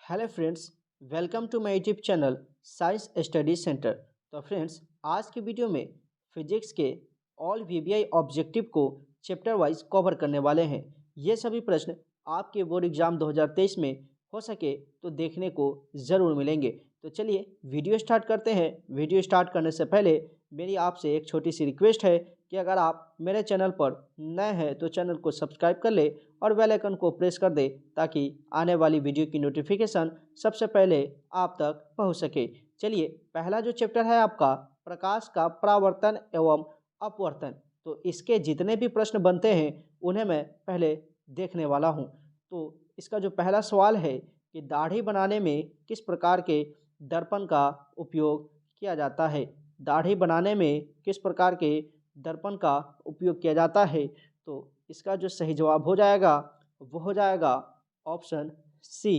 Hello friends, welcome to my YouTube channel science study centre. तो friends, आज की video में फिजिक्स के ऑल वीवीआई ऑब्जेक्टिव को चैप्टर वाइज कवर करने वाले हैं। ये सभी प्रश्न आपके बोर्ड एग्जाम 2023 में हो सके तो देखने को ज़रूर मिलेंगे। तो चलिए वीडियो स्टार्ट करते हैं। वीडियो स्टार्ट करने से पहले मेरी आपसे एक छोटी सी रिक्वेस्ट है कि अगर आप मेरे चैनल पर नए हैं तो चैनल को सब्सक्राइब कर ले और बेल आइकन को प्रेस कर दे ताकि आने वाली वीडियो की नोटिफिकेशन सबसे पहले आप तक पहुंच सके। चलिए, पहला जो चैप्टर है आपका प्रकाश का परावर्तन एवं अपवर्तन, तो इसके जितने भी प्रश्न बनते हैं उन्हें मैं पहले देखने वाला हूं। तो इसका जो पहला सवाल है कि दाढ़ी बनाने में किस प्रकार के दर्पण का उपयोग किया जाता है। दाढ़ी बनाने में किस प्रकार के दर्पण का उपयोग किया जाता है, तो इसका जो सही जवाब हो जाएगा वो हो जाएगा ऑप्शन सी।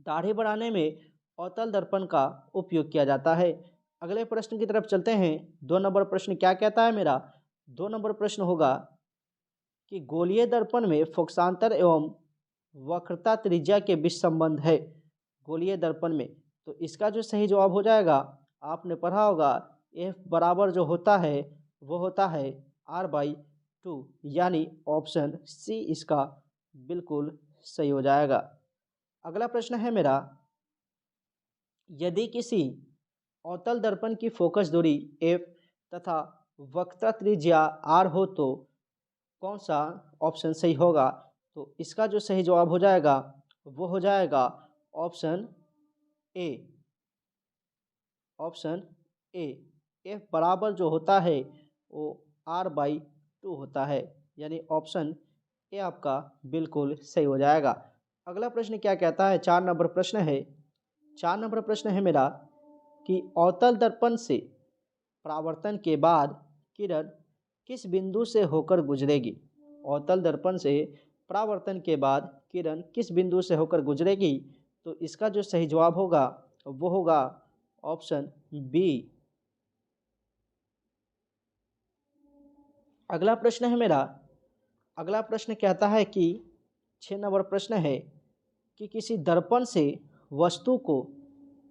दाढ़ी बनाने में अवतल दर्पण का उपयोग किया जाता है। अगले प्रश्न की तरफ चलते हैं। 2 नंबर प्रश्न क्या कहता है मेरा? 2 नंबर प्रश्न होगा कि गोलीय दर्पण में फोकसांतर एवं वक्रता त्रिज्या के बीच संबंध है। गोलीय दर्पण में, तो इसका जो सही जवाब हो जाएगा, आपने पढ़ा होगा एफ बराबर जो होता है वो होता है r/2, यानी ऑप्शन सी इसका बिल्कुल सही हो जाएगा। अगला प्रश्न है मेरा, यदि किसी अवतल दर्पण की फोकस दूरी f तथा वक्रता त्रिज्या r हो तो कौन सा ऑप्शन सही होगा? तो इसका जो सही जवाब हो जाएगा वो हो जाएगा option A. Option A, F बराबर जो होता है वो r/2 होता है, यानी ऑप्शन ए आपका बिल्कुल सही हो जाएगा। अगला प्रश्न क्या कहता है? 4 नंबर प्रश्न है। 4 नंबर प्रश्न है मेरा कि अवतल दर्पण से परावर्तन के बाद किरण किस बिंदु से होकर गुजरेगी। अवतल दर्पण से परावर्तन के बाद किरण किस बिंदु से होकर गुजरेगी, तो इसका जो सही जवाब होगा वो होगा ऑप्शन बी। अगला प्रश्न है मेरा, अगला प्रश्न कहता है कि 6 नंबर प्रश्न है कि किसी दर्पण से वस्तु को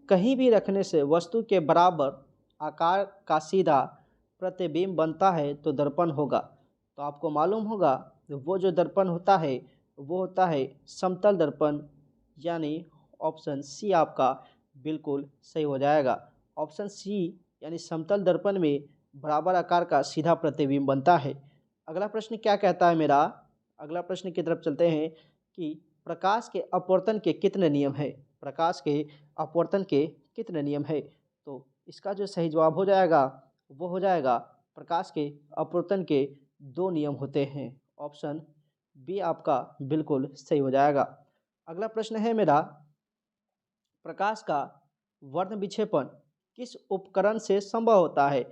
कहीं भी रखने से वस्तु के बराबर आकार का सीधा प्रतिबिंब बनता है तो दर्पण होगा। तो आपको मालूम होगा वो जो दर्पण होता है वो होता है समतल दर्पण, यानी ऑप्शन सी आपका बिल्कुल सही हो जाएगा। ऑप्शन सी, यानी समतल दर्पण में बराबर आकार का सीधा प्रतिबिंब बनता है। अगला प्रश्न क्या कहता है मेरा? अगला प्रश्न की तरफ चलते हैं कि प्रकाश के अपवर्तन के कितने नियम है। प्रकाश के अपवर्तन के कितने नियम है, तो इसका जो सही जवाब हो जाएगा वो हो जाएगा प्रकाश के अपवर्तन के 2 नियम होते हैं। ऑप्शन बी आपका बिल्कुल सही हो जाएगा। अगला प्रश्न है मेरा, प्रकाश का वर्ण विक्षेपण किस उपकरण से संभव होता है।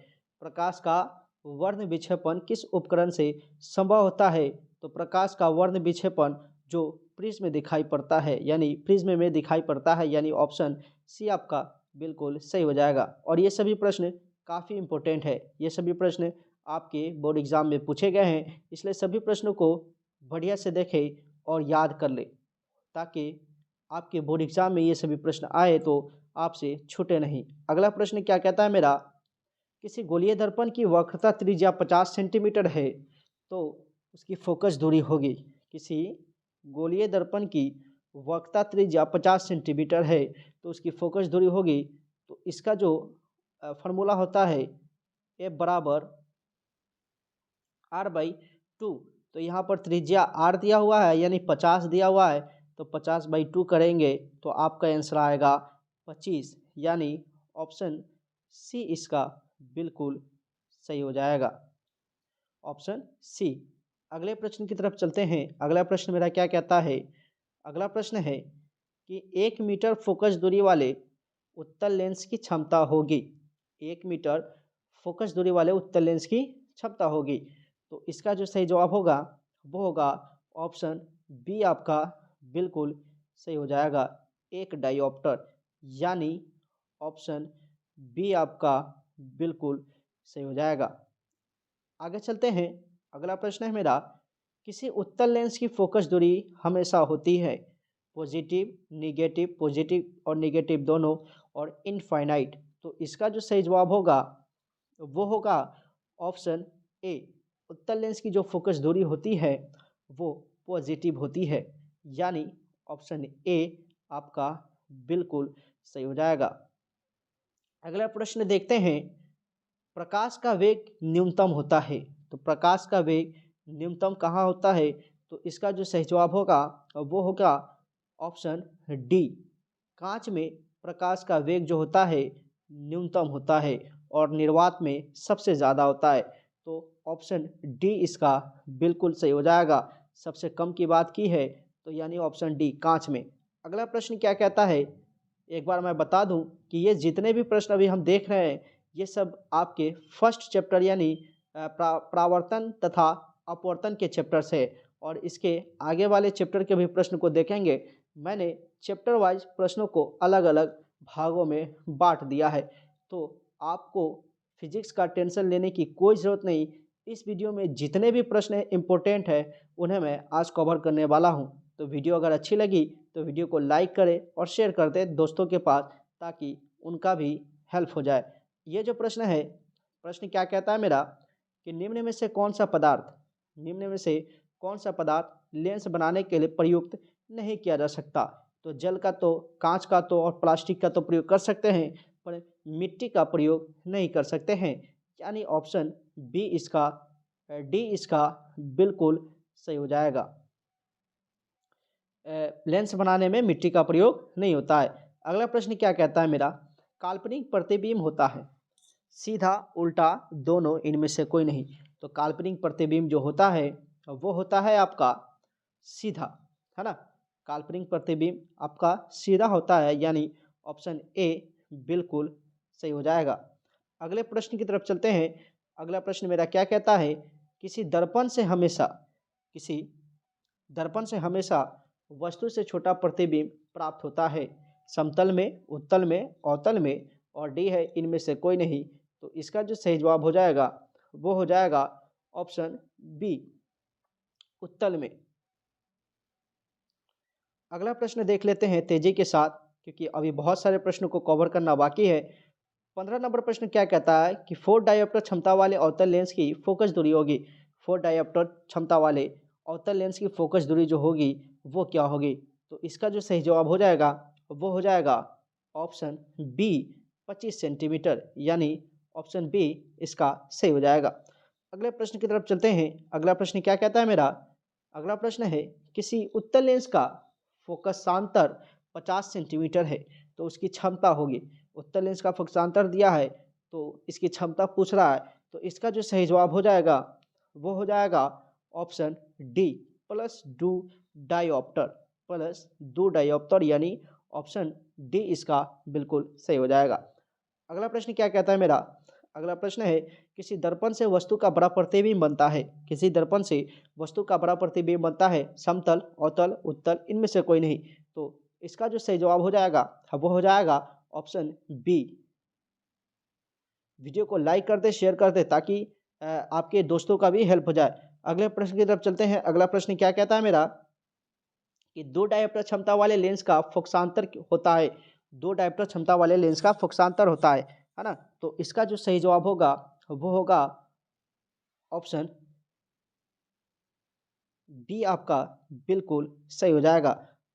प्रकाश का वर्ण विक्षेपण किस उपकरण से संभव होता है, तो प्रकाश का वर्ण विक्षेपण जो प्रिज्म में दिखाई पड़ता है, यानी प्रिज्म में दिखाई पड़ता है, यानी ऑप्शन सी आपका बिल्कुल सही हो जाएगा। और ये सभी प्रश्न काफ़ी इम्पोर्टेंट है। ये सभी प्रश्न आपके बोर्ड एग्जाम में पूछे गए हैं, इसलिए सभी प्रश्नों को बढ़िया से देखें और याद कर ले ताकि आपके बोर्ड एग्जाम में ये सभी प्रश्न आए तो आपसे छूटे नहीं। अगला प्रश्न क्या कहता है मेरा, किसी गोलीय दर्पण की वक्रता त्रिज्या 50 सेंटीमीटर है तो उसकी फोकस दूरी होगी। किसी गोलीय दर्पण की वक्रता त्रिज्या 50 सेंटीमीटर है तो उसकी फोकस दूरी होगी। तो इसका जो फार्मूला होता है एफ बराबर r/2। तो यहाँ पर त्रिज्या r दिया हुआ है, यानी 50 दिया हुआ है, तो 50/2 करेंगे तो आपका आंसर आएगा 25, यानी ऑप्शन सी इसका बिल्कुल सही हो जाएगा। Option C. अगले प्रश्न की तरफ चलते हैं। अगला प्रश्न मेरा क्या कहता है? अगला प्रश्न है कि 1 मीटर फोकस दूरी वाले उत्तल लेंस की क्षमता होगी। 1 मीटर फोकस दूरी वाले उत्तल लेंस की क्षमता होगी, तो इसका जो सही जवाब होगा वो होगा ऑप्शन बी आपका बिल्कुल सही हो जाएगा, एक डायोप्टर, यानी ऑप्शन बी आपका बिल्कुल सही हो जाएगा। आगे चलते हैं। अगला प्रश्न है मेरा, किसी उत्तल लेंस की फोकस दूरी हमेशा होती है। पॉजिटिव और नेगेटिव दोनों, और इनफाइनाइट। तो इसका जो सही जवाब होगा वो होगा ऑप्शन ए। उत्तल लेंस की जो फोकस दूरी होती है वो पॉजिटिव होती है, यानी ऑप्शन ए आपका बिल्कुल सही हो जाएगा। अगला प्रश्न देखते हैं। प्रकाश का वेग न्यूनतम होता है, तो प्रकाश का वेग न्यूनतम कहाँ होता है? तो इसका जो सही जवाब होगा वो होगा ऑप्शन डी। कांच में प्रकाश का वेग जो होता है न्यूनतम होता है और निर्वात में सबसे ज़्यादा होता है। तो ऑप्शन डी इसका बिल्कुल सही हो जाएगा। सबसे कम की बात की है तो यानी ऑप्शन डी कांच में। अगला प्रश्न क्या कहता है, एक बार मैं बता दूं कि ये जितने भी प्रश्न अभी हम देख रहे हैं ये सब आपके फर्स्ट चैप्टर यानी प्रावर्तन तथा अपवर्तन के चैप्टर से, और इसके आगे वाले चैप्टर के भी प्रश्न को देखेंगे। मैंने चैप्टर वाइज प्रश्नों को अलग अलग भागों में बांट दिया है, तो आपको फिजिक्स का टेंशन लेने की कोई ज़रूरत नहीं। इस वीडियो में जितने भी प्रश्न इम्पोर्टेंट है उन्हें मैं आज कवर करने वाला हूं। तो वीडियो अगर अच्छी लगी तो वीडियो को लाइक करें और शेयर कर दें दोस्तों के पास, ताकि उनका भी हेल्प हो जाए। ये जो प्रश्न है, प्रश्न क्या कहता है मेरा कि निम्न में से कौन सा पदार्थ लेंस बनाने के लिए प्रयुक्त नहीं किया जा सकता? तो जल का तो, कांच का तो और प्लास्टिक का तो प्रयोग कर सकते हैं, पर मिट्टी का प्रयोग नहीं कर सकते हैं, यानी ऑप्शन डी इसका बिल्कुल सही हो जाएगा। लेंस बनाने में मिट्टी का प्रयोग नहीं होता है। अगला प्रश्न क्या कहता है मेरा, काल्पनिक प्रतिबिंब होता है सीधा उल्टा दोनों, इनमें से कोई नहीं। तो काल्पनिक प्रतिबिंब जो होता है वो होता है आपका सीधा, है ना। काल्पनिक प्रतिबिंब आपका सीधा होता है, यानी ऑप्शन ए बिल्कुल सही हो जाएगा। अगले प्रश्न की तरफ चलते हैं। अगला प्रश्न मेरा क्या कहता है, किसी दर्पण से हमेशा वस्तु से छोटा प्रतिबिंब प्राप्त होता है, समतल में, उत्तल में, अवतल में, और डी है इनमें से कोई नहीं। तो इसका जो सही जवाब हो जाएगा वो हो जाएगा ऑप्शन बी, उत्तल में। अगला प्रश्न देख लेते हैं तेजी के साथ, क्योंकि अभी बहुत सारे प्रश्नों को कवर करना बाकी है। 15 नंबर प्रश्न क्या कहता है कि 4 डायोप्टर क्षमता वाले अवतल लेंस की फोकस दूरी होगी। 4 डायोप्टर क्षमता वाले अवतल लेंस की फोकस दूरी जो होगी वो क्या होगी? तो इसका जो सही जवाब हो जाएगा वो हो जाएगा ऑप्शन बी, 25 सेंटीमीटर, यानी ऑप्शन बी इसका सही हो जाएगा। अगले प्रश्न की तरफ चलते हैं। अगला प्रश्न क्या कहता है मेरा, अगला प्रश्न है किसी उत्तल लेंस का फोकसांतर 50 सेंटीमीटर है, तो उसकी क्षमता होगी। उत्तल लेंस का फोकसांतर दिया है तो इसकी क्षमता पूछ रहा है, तो इसका जो सही जवाब हो जाएगा वो हो जाएगा ऑप्शन डी, प्लस 2 डायोप्टर, यानी ऑप्शन डी इसका बिल्कुल सही हो जाएगा। अगला प्रश्न क्या कहता है मेरा, अगला प्रश्न है किसी दर्पण से वस्तु का बड़ा प्रतिबिंब बनता है। किसी दर्पण से वस्तु का बड़ा प्रतिबिंब बनता है, समतल, अवतल, उत्तल, इनमें से कोई नहीं। तो इसका जो सही जवाब हो जाएगा वो हो जाएगा ऑप्शन बी। वीडियो को लाइक कर दे, शेयर कर दे, ताकि आपके दोस्तों का भी हेल्प हो जाए। अगले प्रश्न की तरफ चलते हैं। अगला प्रश्न क्या कहता है मेरा कि 2 डायोप्टर क्षमता वाले लेंस का फोकसांतर होता है। 2 डायोप्टर क्षमता वाले लेंस का फोकसांतर होता है ना। तो इसका जो सही जवाब होगा वो होगा ऑप्शन बी, आपका बिल्कुल सही हो जाएगा।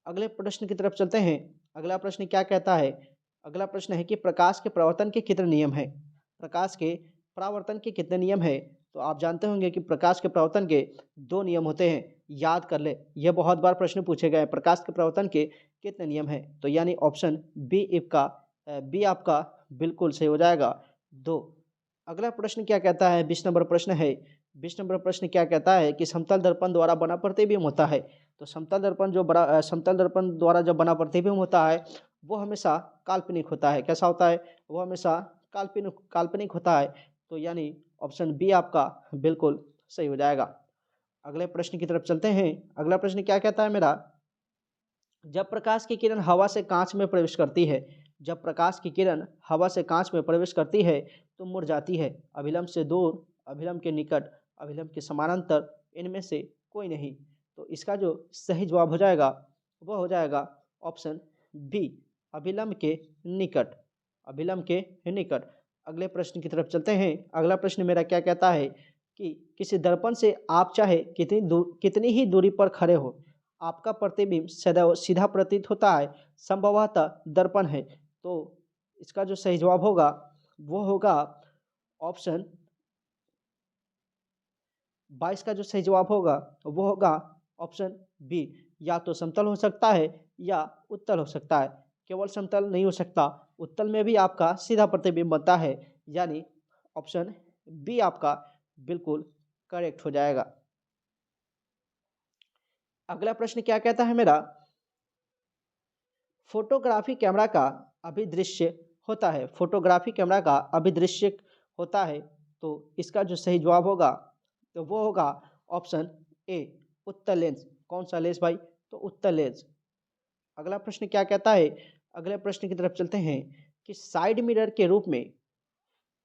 अगले प्रश्न की तरफ चलते हैं। अगला प्रश्न क्या कहता है, अगला प्रश्न है कि प्रकाश के परावर्तन के कितने नियम हैं? प्रकाश के परावर्तन के कितने नियम हैं? तो आप जानते होंगे कि प्रकाश के परावर्तन के 2 नियम होते हैं। याद कर ले, यह बहुत बार प्रश्न पूछे गए, प्रकाश के परावर्तन के कितने नियम हैं? तो यानी ऑप्शन बी आपका बिल्कुल सही हो जाएगा, 2। अगला प्रश्न क्या कहता है, 20 नंबर प्रश्न है। 20 नंबर प्रश्न क्या कहता है कि समतल दर्पण द्वारा बना प्रतिबिंब होता है। तो समतल दर्पण द्वारा जब बना प्रतिबिंब होता है वो हमेशा काल्पनिक होता है। कैसा होता है? वो हमेशा काल्पनिक होता है। तो यानी ऑप्शन बी आपका बिल्कुल सही हो जाएगा। अगले प्रश्न की तरफ चलते हैं। अगला प्रश्न क्या कहता है मेरा, जब प्रकाश की किरण हवा से कांच में प्रवेश करती है, जब प्रकाश की किरण हवा से कांच में प्रवेश करती है तो मुड़ जाती है। अभिलंब से दूर, अभिलंब के निकट, अभिलंब के समानांतर, इनमें से कोई नहीं। तो इसका जो सही जवाब हो जाएगा वह हो जाएगा ऑप्शन बी, अभिलंब के निकट, अभिलंब के निकट। अगले प्रश्न की तरफ चलते हैं। अगला प्रश्न मेरा क्या कहता है कि किसी दर्पण से आप चाहे कितनी ही दूरी पर खड़े हो, आपका प्रतिबिंब सदैव सीधा प्रतीत होता है, संभवतः दर्पण है। तो इसका जो सही जवाब होगा वो होगा ऑप्शन 22 का जो सही जवाब होगा वो होगा ऑप्शन बी, या तो समतल हो सकता है या उत्तल हो सकता है। केवल समतल नहीं हो सकता, उत्तल में भी आपका सीधा प्रतिबिंब बनता है, यानी ऑप्शन बी आपका बिल्कुल करेक्ट हो जाएगा। अगला प्रश्न क्या कहता है मेरा, फोटोग्राफी कैमरा का अभिदृश्य होता है, फोटोग्राफी कैमरा का अभिदृश्य होता है। तो इसका जो सही जवाब होगा तो वो होगा ऑप्शन ए, उत्तल लेंस। कौन सा लेंस भाई? तो उत्तल लेंस। अगला प्रश्न क्या कहता है, अगले प्रश्न की तरफ चलते हैं कि साइड मिरर के रूप में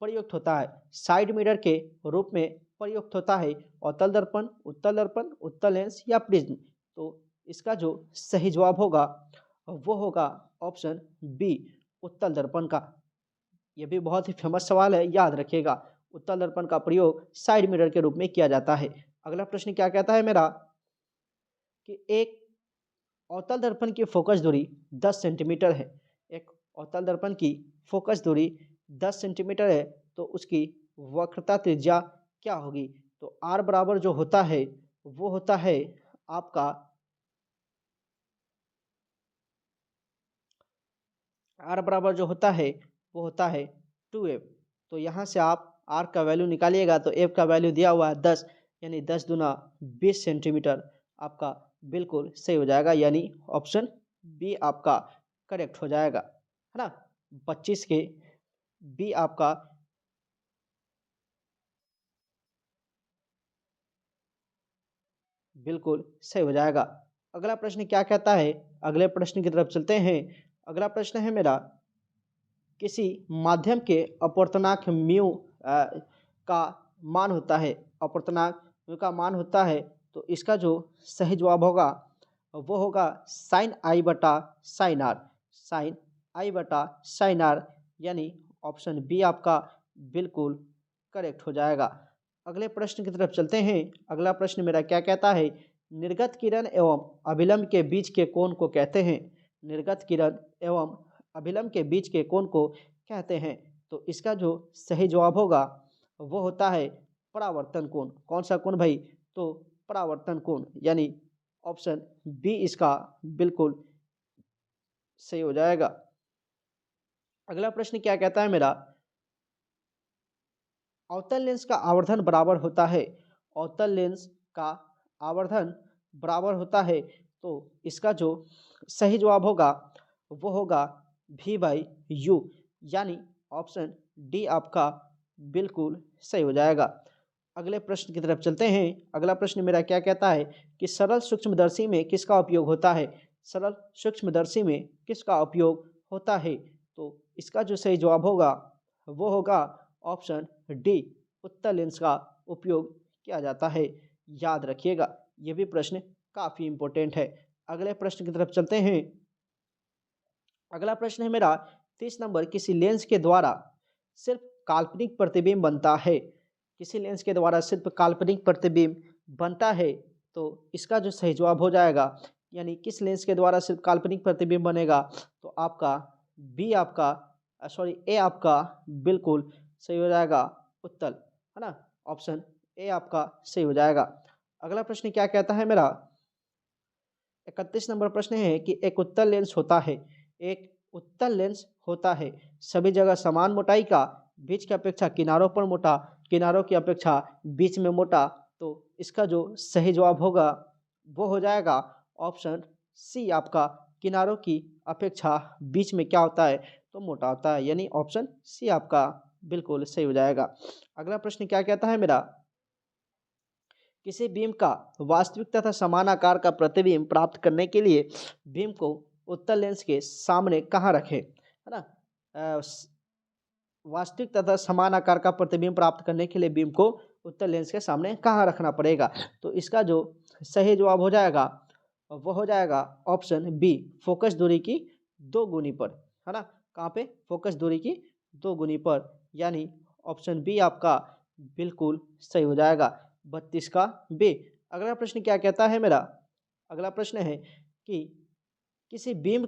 प्रयुक्त होता है, साइड मिरर के रूप में प्रयुक्त होता है अवतल दर्पण, उत्तल दर्पण, उत्तल लेंस या प्रिज्म। तो इसका जो सही जवाब होगा वो होगा ऑप्शन बी, उत्तल दर्पण का। यह भी बहुत ही फेमस सवाल है, याद रखिएगा। उत्तल दर्पण का प्रयोग साइड मिरर के रूप में किया जाता है। अगला प्रश्न क्या कहता है मेरा कि एक अवतल दर्पण की फोकस दूरी 10 सेंटीमीटर है, एक अवतल दर्पण की फोकस दूरी 10 सेंटीमीटर है, तो उसकी वक्रता त्रिज्या क्या होगी? तो आर बराबर जो होता है वो होता है आपका आर बराबर जो होता है वो होता है 2f। तो यहाँ से आप आर का वैल्यू निकालिएगा तो एफ का वैल्यू दिया हुआ है 10, यानी 10 दूना 20 सेंटीमीटर आपका बिल्कुल सही हो जाएगा, यानी ऑप्शन बी आपका करेक्ट हो जाएगा, है ना। 25 के बी आपका बिल्कुल सही हो जाएगा। अगला प्रश्न क्या कहता है, अगले प्रश्न की तरफ चलते हैं। अगला प्रश्न है मेरा, किसी माध्यम के अपवर्तनांक म्यू का मान होता है, अपवर्तनांक म्यू का मान होता है, तो इसका जो सही जवाब होगा वो होगा साइन आई बटा साइन आर, साइन आई बटा साइन आर, यानी ऑप्शन बी आपका बिल्कुल करेक्ट हो जाएगा। अगले प्रश्न की तरफ चलते हैं। अगला प्रश्न मेरा क्या कहता है, निर्गत किरण एवं अभिलंब के बीच के कोण को कहते हैं, निर्गत किरण एवं अभिलंब के बीच के कोण को कहते हैं। तो इसका जो सही जवाब होगा वो होता है परावर्तन कोण। कौन सा कोण भाई? तो परावर्तन कोण, यानी ऑप्शन बी इसका बिल्कुल सही हो जाएगा। अगला प्रश्न क्या कहता है मेरा, अवतल लेंस का आवर्धन बराबर होता है, अवतल लेंस का आवर्धन बराबर होता है, तो इसका जो सही जवाब होगा वो होगा v बाई यू, यानी ऑप्शन डी आपका बिल्कुल सही हो जाएगा। अगले प्रश्न की तरफ चलते हैं। अगला प्रश्न मेरा क्या कहता है कि सरल सूक्ष्मदर्शी में किसका उपयोग होता है, सरल सूक्ष्मदर्शी में किसका उपयोग होता है? तो इसका जो सही जवाब होगा वो होगा ऑप्शन डी, उत्तल लेंस का उपयोग किया जाता है, याद रखिएगा। यह भी प्रश्न काफ़ी इम्पोर्टेंट है। अगले प्रश्न की तरफ चलते हैं। अगला प्रश्न है मेरा 30 नंबर, किसी लेंस के द्वारा सिर्फ काल्पनिक प्रतिबिंब बनता है, किसी लेंस के द्वारा सिर्फ काल्पनिक प्रतिबिंब बनता है, तो इसका जो सही जवाब हो जाएगा, यानी किस लेंस के द्वारा सिर्फ काल्पनिक प्रतिबिंब बनेगा, तो आपका बी आपका ए आपका बिल्कुल सही हो जाएगा, उत्तल, है ना। ऑप्शन ए आपका सही हो जाएगा। अगला प्रश्न क्या कहता है मेरा, 31 नंबर प्रश्न है कि एक उत्तल लेंस होता है, एक उत्तल लेंस होता है, सभी जगह समान मोटाई का, बीच की अपेक्षा किनारों पर मोटा, किनारों की अपेक्षा बीच में मोटा। तो इसका जो सही जवाब होगा वो हो जाएगा ऑप्शन सी आपका, किनारों की अपेक्षा बीच में क्या होता है, तो मोटा होता है, यानी ऑप्शन सी आपका बिल्कुल सही हो जाएगा। अगला प्रश्न क्या कहता है मेरा, किसी बीम का वास्तविक तथा समान आकार का प्रतिबिंब प्राप्त करने के लिए बीम को उत्तल लेंस के सामने कहाँ रखें, है ना। वास्तविक तथा समान आकार का प्रतिबिंब प्राप्त करने के लिए बीम को उत्तल लेंस के सामने कहाँ रखना पड़ेगा? तो इसका जो सही जवाब हो जाएगा और वो हो जाएगा ऑप्शन बी, फोकस दूरी की 2 गुनी पर, है ना। कहाँ पे? फोकस दूरी की 2 गुनी पर, यानी ऑप्शन बी आपका बिल्कुल सही हो जाएगा। 32 का बी। अगला प्रश्न क्या कहता है मेरा? अगला प्रश्न है कि किसी बीम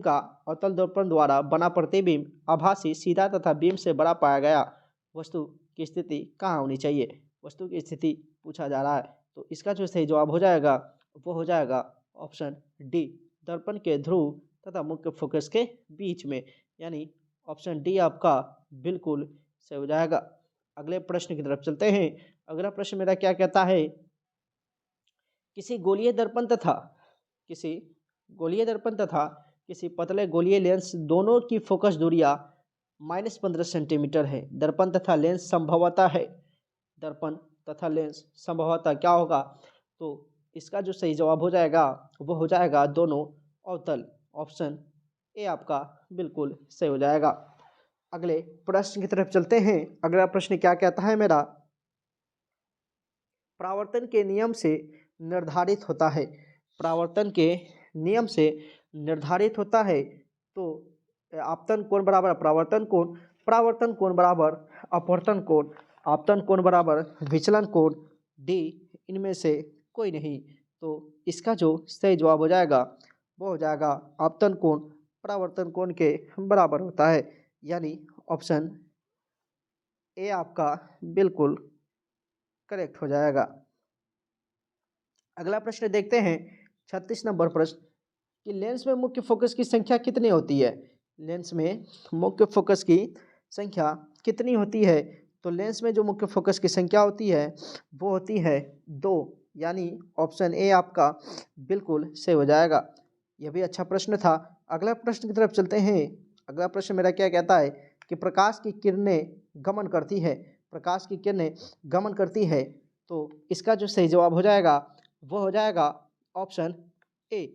का अवतल दर्पण द्वारा बना प्रतिबिंब आभासी, सीधा तथा बीम से बड़ा पाया गया वस्तु की स्थिति कहाँ होनी चाहिए? वस्तु की स्थिति पूछा जा रहा है, तो इसका जो सही जवाब हो जाएगा वो हो जाएगा ऑप्शन डी, दर्पण के ध्रुव तथा मुख्य फोकस के बीच में, यानी ऑप्शन डी आपका बिल्कुल सही हो जाएगा। अगले प्रश्न की तरफ चलते हैं। अगला प्रश्न मेरा क्या कहता है? किसी गोलीय दर्पण तथा किसी पतले गोलीय लेंस दोनों की फोकस दूरियां -15 सेंटीमीटर है। दर्पण तथा लेंस संभवतः क्या होगा? तो इसका जो सही जवाब हो जाएगा वो हो जाएगा दोनों अवतल। ऑप्शन ए आपका बिल्कुल सही हो जाएगा। अगले प्रश्न की तरफ चलते हैं। अगला प्रश्न क्या कहता है मेरा? परावर्तन के नियम से निर्धारित होता है। परावर्तन के नियम से निर्धारित होता है, तो आपतन कोण बराबर परावर्तन कोण बराबर अपवर्तन कोण, आपतन कोण बराबर विचलन कोण, डी इनमें से कोई नहीं। तो इसका जो सही जवाब हो जाएगा वो हो जाएगा आपतन कोण परावर्तन कोण के बराबर होता है, यानी ऑप्शन ए आपका बिल्कुल करेक्ट हो जाएगा। अगला प्रश्न देखते हैं 36 नंबर प्रश्न कि लेंस में मुख्य फोकस की संख्या कितनी होती है? लेंस में मुख्य फोकस की संख्या कितनी होती है? तो लेंस में जो मुख्य फोकस की संख्या होती है वो होती है 2, यानी ऑप्शन ए आपका बिल्कुल सही हो जाएगा। यह भी अच्छा प्रश्न था। अगला प्रश्न की तरफ चलते हैं। अगला प्रश्न मेरा क्या कहता है कि प्रकाश की किरणें गमन करती है, तो इसका जो सही जवाब हो जाएगा वो हो जाएगा ऑप्शन ए।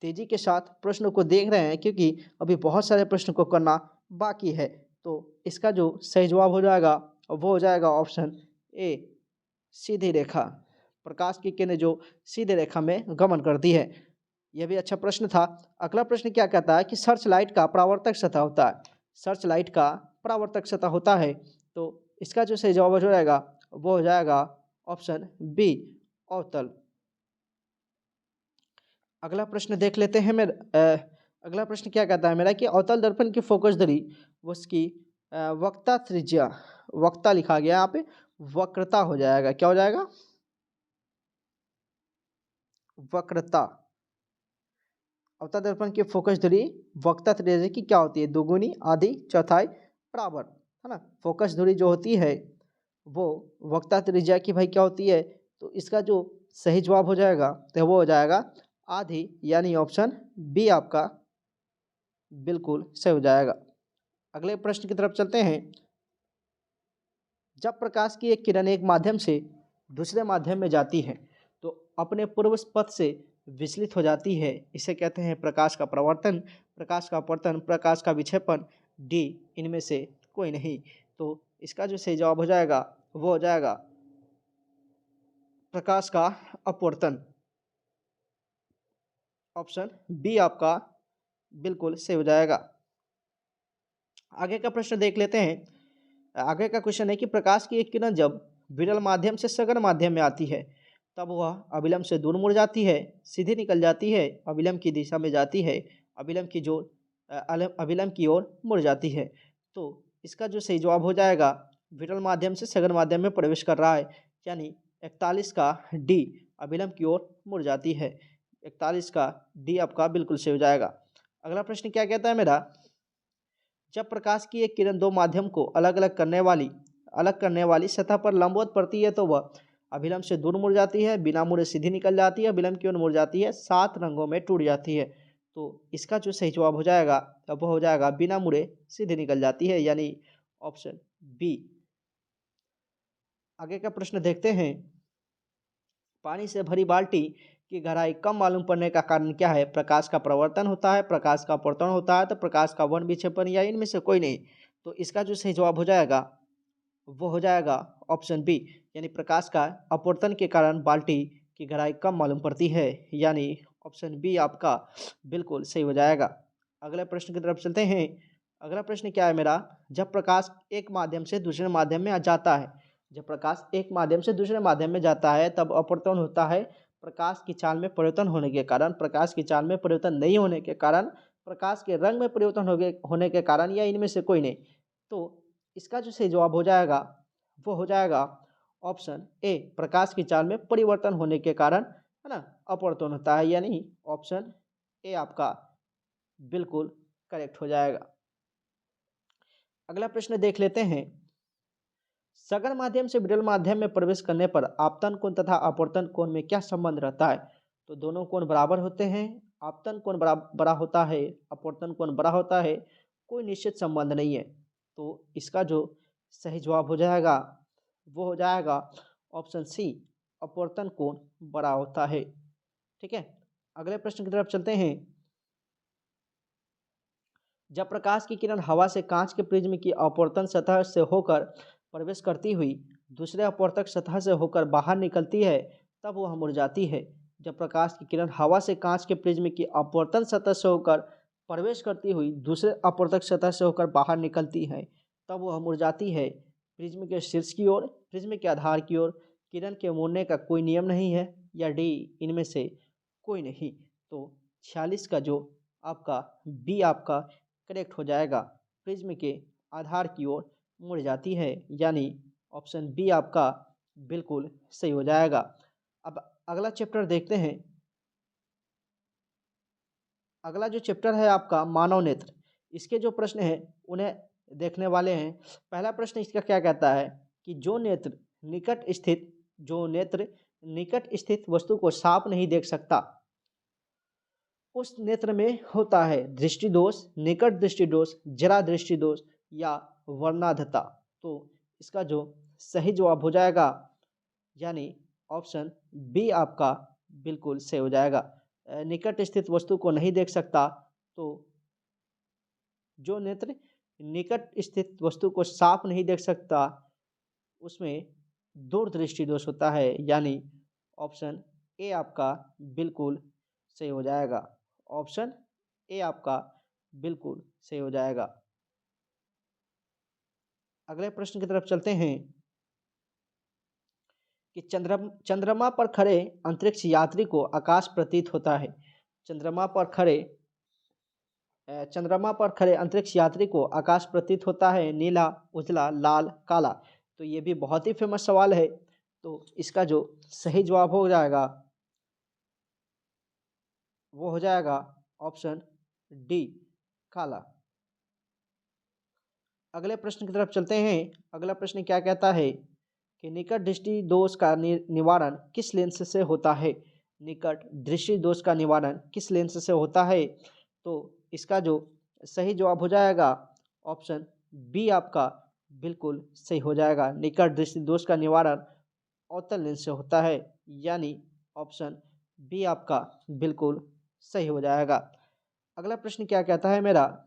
तेजी के साथ प्रश्नों को देख रहे हैं क्योंकि अभी बहुत सारे प्रश्नों को करना बाकी है, तो इसका जो सही जवाब हो जाएगा वो हो जाएगा ऑप्शन ए, सीधी रेखा। प्रकाश की किरणें जो सीधी रेखा में गमन करती है। यह भी अच्छा प्रश्न था। अगला प्रश्न क्या कहता है कि सर्च लाइट का परावर्तक सतह होता है, तो इसका जो सही जवाब हो जाएगा वो हो जाएगा ऑप्शन बी, अवतल। अगला प्रश्न देख लेते हैं अगला प्रश्न क्या कहता है मेरा कि अवतल दर्पण की फोकस दूरी उसकी वक्रता लिखा गया यहाँ पे, वक्रता हो जाएगा। क्या हो जाएगा? वक्रता। अवतल दर्पण की फोकस दूरी वक्रता त्रिज्या की क्या होती है? दुगुनी, आधी, चौथाई, बराबर, है ना। फोकस दूरी जो होती है वो वक्रता त्रिज्या की भाई क्या होती है? तो इसका जो सही जवाब हो जाएगा तो वो हो जाएगा आधी, यानी ऑप्शन बी आपका बिल्कुल सही हो जाएगा। अगले प्रश्न की तरफ चलते हैं। जब प्रकाश की एक किरण एक माध्यम से दूसरे माध्यम में जाती है तो अपने पूर्व पथ से विचलित हो जाती है, इसे कहते हैं प्रकाश का प्रवर्तन, प्रकाश का अपवर्तन, प्रकाश का विक्षेपण, डी इनमें से कोई नहीं। तो इसका जो सही जवाब हो जाएगा वो हो जाएगा प्रकाश का अपवर्तन। ऑप्शन बी आपका बिल्कुल सही हो जाएगा। आगे का प्रश्न देख लेते हैं। आगे का क्वेश्चन है कि प्रकाश की एक किरण जब विरल माध्यम से सघन माध्यम में आती है तब वह अविलंब से दूर मुड़ जाती है, सीधे निकल जाती है, अविलंब की दिशा में जाती है, अविलंब की ओर मुड़ जाती है। तो इसका जो सही जवाब हो जाएगा विरल माध्यम से सघन माध्यम में प्रवेश कर रहा है, यानी 41 का डी, अविलंब की ओर मुड़ जाती है। 41 का डी आपका बिल्कुल सही हो जाएगा। अगला प्रश्न क्या कहता है मेरा? जब प्रकाश की एक किरण दो माध्यम को अलग करने वाली सतह पर लंबवत पड़ती है तो वह अभिलंब से दूर मुड़ जाती है, बिना मुड़े सीधी निकल जाती है, अभिलंब की ओर मुड़ जाती है, 7 रंगों में टूट जाती है। तो इसका जो सही जवाब हो जाएगा वो हो जाएगा बिना मुड़े सीधी निकल जाती है, यानी ऑप्शन बी। आगे का प्रश्न देखते हैं। पानी से भरी बाल्टी की गहराई कम मालूम पड़ने का कारण क्या है? प्रकाश का प्रवर्तन होता है, प्रकाश का अपवर्तन होता है, तो प्रकाश का वर्ण विक्षेपण, या इनमें से कोई नहीं। तो इसका जो सही जवाब हो जाएगा वो हो जाएगा ऑप्शन बी, यानी प्रकाश का अपवर्तन के कारण बाल्टी की गहराई कम मालूम पड़ती है, यानी ऑप्शन बी आपका बिल्कुल सही हो जाएगा। अगले प्रश्न की तरफ चलते हैं। अगला प्रश्न क्या है मेरा, जब प्रकाश एक माध्यम से दूसरे माध्यम में जाता है, जब प्रकाश एक माध्यम से दूसरे माध्यम में जाता है तब अपवर्तन होता है। प्रकाश की चाल में परिवर्तन होने के कारण, प्रकाश की चाल में परिवर्तन नहीं होने के कारण, प्रकाश के रंग में परिवर्तन होने के कारण, या इनमें से कोई नहीं। तो इसका जो सही जवाब हो जाएगा वो हो जाएगा ऑप्शन ए, प्रकाश की चाल में परिवर्तन होने के कारण, है ना, अपवर्तन होता है, यानी ऑप्शन ए आपका बिल्कुल करेक्ट हो जाएगा। अगला प्रश्न देख लेते हैं। सघन माध्यम से विरल माध्यम में प्रवेश करने पर आपतन कोण तथा अपवर्तन कोण में क्या संबंध रहता है? तो दोनों कोण बराबर होते हैं। आपतन कोण बड़ा होता है, अपवर्तन कोण बड़ा होता है, कोई निश्चित संबंध नहीं है। तो इसका जो सही जवाब हो जाएगा वो हो जाएगा ऑप्शन सी, अपवर्तन कोण बड़ा होता है। ठीक है, अगले प्रश्न की तरफ चलते हैं। जब प्रकाश की किरण हवा से कांच के प्रिज्म की अपवर्तन सतह से होकर प्रवेश करती हुई दूसरे अपवर्तक सतह से होकर बाहर निकलती है तब वह मुरझाती है। जब प्रकाश की किरण हवा से कांच के प्रिज्म की अपवर्तन सतह से होकर प्रवेश करती हुई दूसरे अपवर्तक सतह से होकर बाहर निकलती है तब वह मुरझाती है। प्रिज्म के शीर्ष की ओर, प्रिज्म के आधार की ओर किरण के मुड़ने का कोई नियम नहीं है, या डी इनमें से कोई नहीं। तो 46 का जो आपका बी आपका करेक्ट हो जाएगा, प्रिज्म के आधार की ओर मुड़ जाती है, यानी ऑप्शन बी आपका बिल्कुल सही हो जाएगा। अब अगला चैप्टर देखते हैं। अगला जो चैप्टर है आपका मानव नेत्र, इसके जो प्रश्न हैं उन्हें देखने वाले हैं। पहला प्रश्न इसका क्या कहता है कि जो नेत्र निकट स्थित वस्तु को साफ नहीं देख सकता, उस नेत्र में होता है दृष्टि दोष, निकट दृष्टि दोष, जरा दृष्टि दोष या वर्णाधता। तो इसका जो सही जवाब हो जाएगा, यानी ऑप्शन बी आपका बिल्कुल सही हो जाएगा। निकट स्थित वस्तु को नहीं देख सकता, तो जो नेत्र निकट स्थित वस्तु को साफ नहीं देख सकता उसमें दूरदृष्टि दोष होता है, यानी ऑप्शन ए आपका बिल्कुल सही हो जाएगा। ऑप्शन ए आपका बिल्कुल सही हो जाएगा। अगले प्रश्न की तरफ चलते हैं कि चंद्रमा पर खड़े अंतरिक्ष यात्री को आकाश प्रतीत होता है। चंद्रमा पर खड़े अंतरिक्ष यात्री को आकाश प्रतीत होता है नीला, उजला, लाल, काला। तो ये भी बहुत ही फेमस सवाल है। तो इसका जो सही जवाब हो जाएगा वो हो जाएगा ऑप्शन डी, काला। अगले प्रश्न की तरफ चलते हैं। अगला प्रश्न क्या कहता है कि निकट दृष्टि दोष का निवारण किस लेंस से होता है? निकट दृष्टि दोष का निवारण किस लेंस से होता है? तो इसका जो सही जवाब हो जाएगा ऑप्शन बी आपका बिल्कुल सही हो जाएगा। निकट दृष्टि दोष का निवारण अवतल लेंस से होता है, यानी ऑप्शन बी आपका बिल्कुल सही हो जाएगा। अगला प्रश्न क्या कहता है मेरा,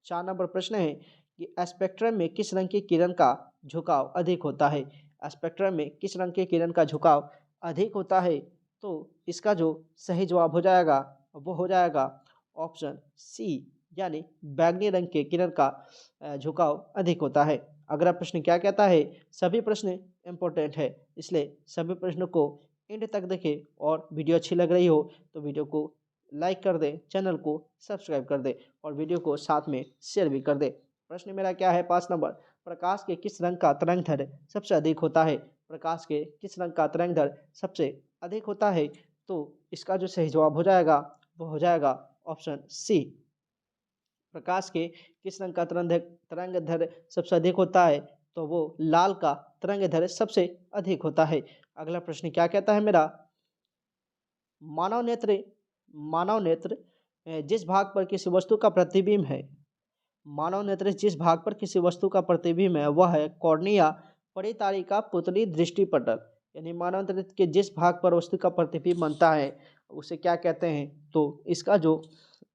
4 नंबर प्रश्न है कि स्पेक्ट्रम में किस रंग की किरण का झुकाव अधिक होता है? स्पेक्ट्रम में किस रंग की किरण का झुकाव अधिक होता है? तो इसका जो सही जवाब हो जाएगा वो हो जाएगा ऑप्शन सी, यानी बैंगनी रंग के किरण का झुकाव अधिक होता है। अगला प्रश्न क्या कहता है, सभी प्रश्न इम्पोर्टेंट है इसलिए सभी प्रश्नों को एंड तक देखें, और वीडियो अच्छी लग रही हो तो वीडियो को लाइक कर दे, चैनल को सब्सक्राइब कर दे और वीडियो को साथ में शेयर भी कर दे। प्रश्न मेरा क्या है, 5 नंबर, प्रकाश के किस रंग का तरंगदैर्घ्य सबसे अधिक होता है? प्रकाश के किस रंग का तरंगदैर्घ्य सबसे अधिक होता है? तो इसका जो सही जवाब हो जाएगा वो हो जाएगा ऑप्शन सी, प्रकाश के किस रंग का तरंगदैर्घ्य सबसे अधिक होता है? तो वो लाल का तरंगदैर्घ्य सबसे अधिक होता है। अगला प्रश्न क्या कहता है मेरा, मानव नेत्र मानव नेत्र जिस भाग पर किसी वस्तु का प्रतिबिंब है, मानव नेत्र जिस भाग पर किसी वस्तु का प्रतिबिंब है वह है कॉर्निया परितारिका पुतली दृष्टिपटल। यानी मानव नेत्र के जिस भाग पर वस्तु का प्रतिबिंब बनता है उसे क्या कहते हैं? तो इसका जो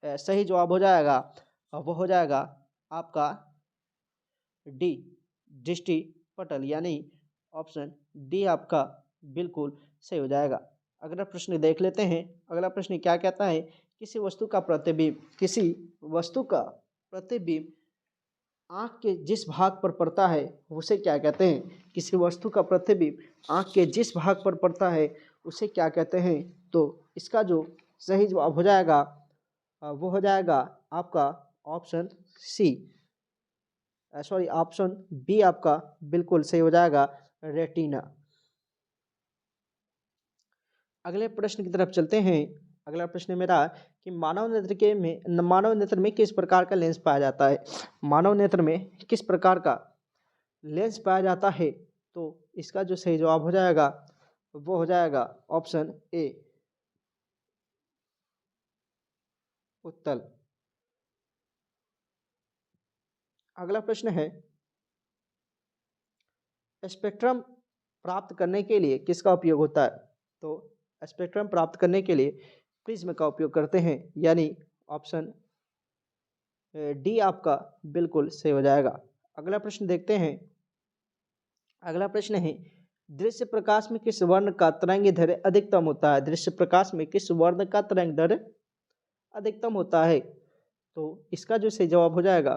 सही जवाब हो जाएगा वो हो जाएगा आपका डी, दृष्टिपटल, यानी ऑप्शन डी आपका बिल्कुल सही हो जाएगा। अगला प्रश्न देख लेते हैं। अगला प्रश्न क्या कहता है, किसी वस्तु का प्रतिबिंब आँख के जिस भाग पर पड़ता है उसे क्या कहते हैं। किसी वस्तु का प्रतिबिंब आँख के जिस भाग पर पड़ता है उसे क्या कहते हैं। तो इसका जो सही जवाब हो जाएगा वो हो जाएगा आपका option C, sorry option B आपका बिल्कुल सही हो जाएगा, रेटिना। अगले प्रश्न की तरफ चलते हैं। अगला प्रश्न मेरा कि मानव नेत्र में किस प्रकार का लेंस पाया जाता है। मानव नेत्र में किस प्रकार का लेंस पाया जाता है। तो इसका जो सही जवाब हो जाएगा वो हो जाएगा ऑप्शन ए, उत्तल। अगला प्रश्न है, स्पेक्ट्रम प्राप्त करने के लिए किसका उपयोग होता है। तो स्पेक्ट्रम प्राप्त करने के लिए प्रिज्म का उपयोग करते हैं, यानी ऑप्शन डी आपका बिल्कुल सही हो जाएगा। अगला प्रश्न देखते हैं। अगला प्रश्न है, दृश्य प्रकाश में किस वर्ण का तरंग दैर्घ्य अधिकतम होता है। दृश्य प्रकाश में किस वर्ण का तरंग दैर्घ्य अधिकतम होता है। तो इसका जो सही जवाब हो जाएगा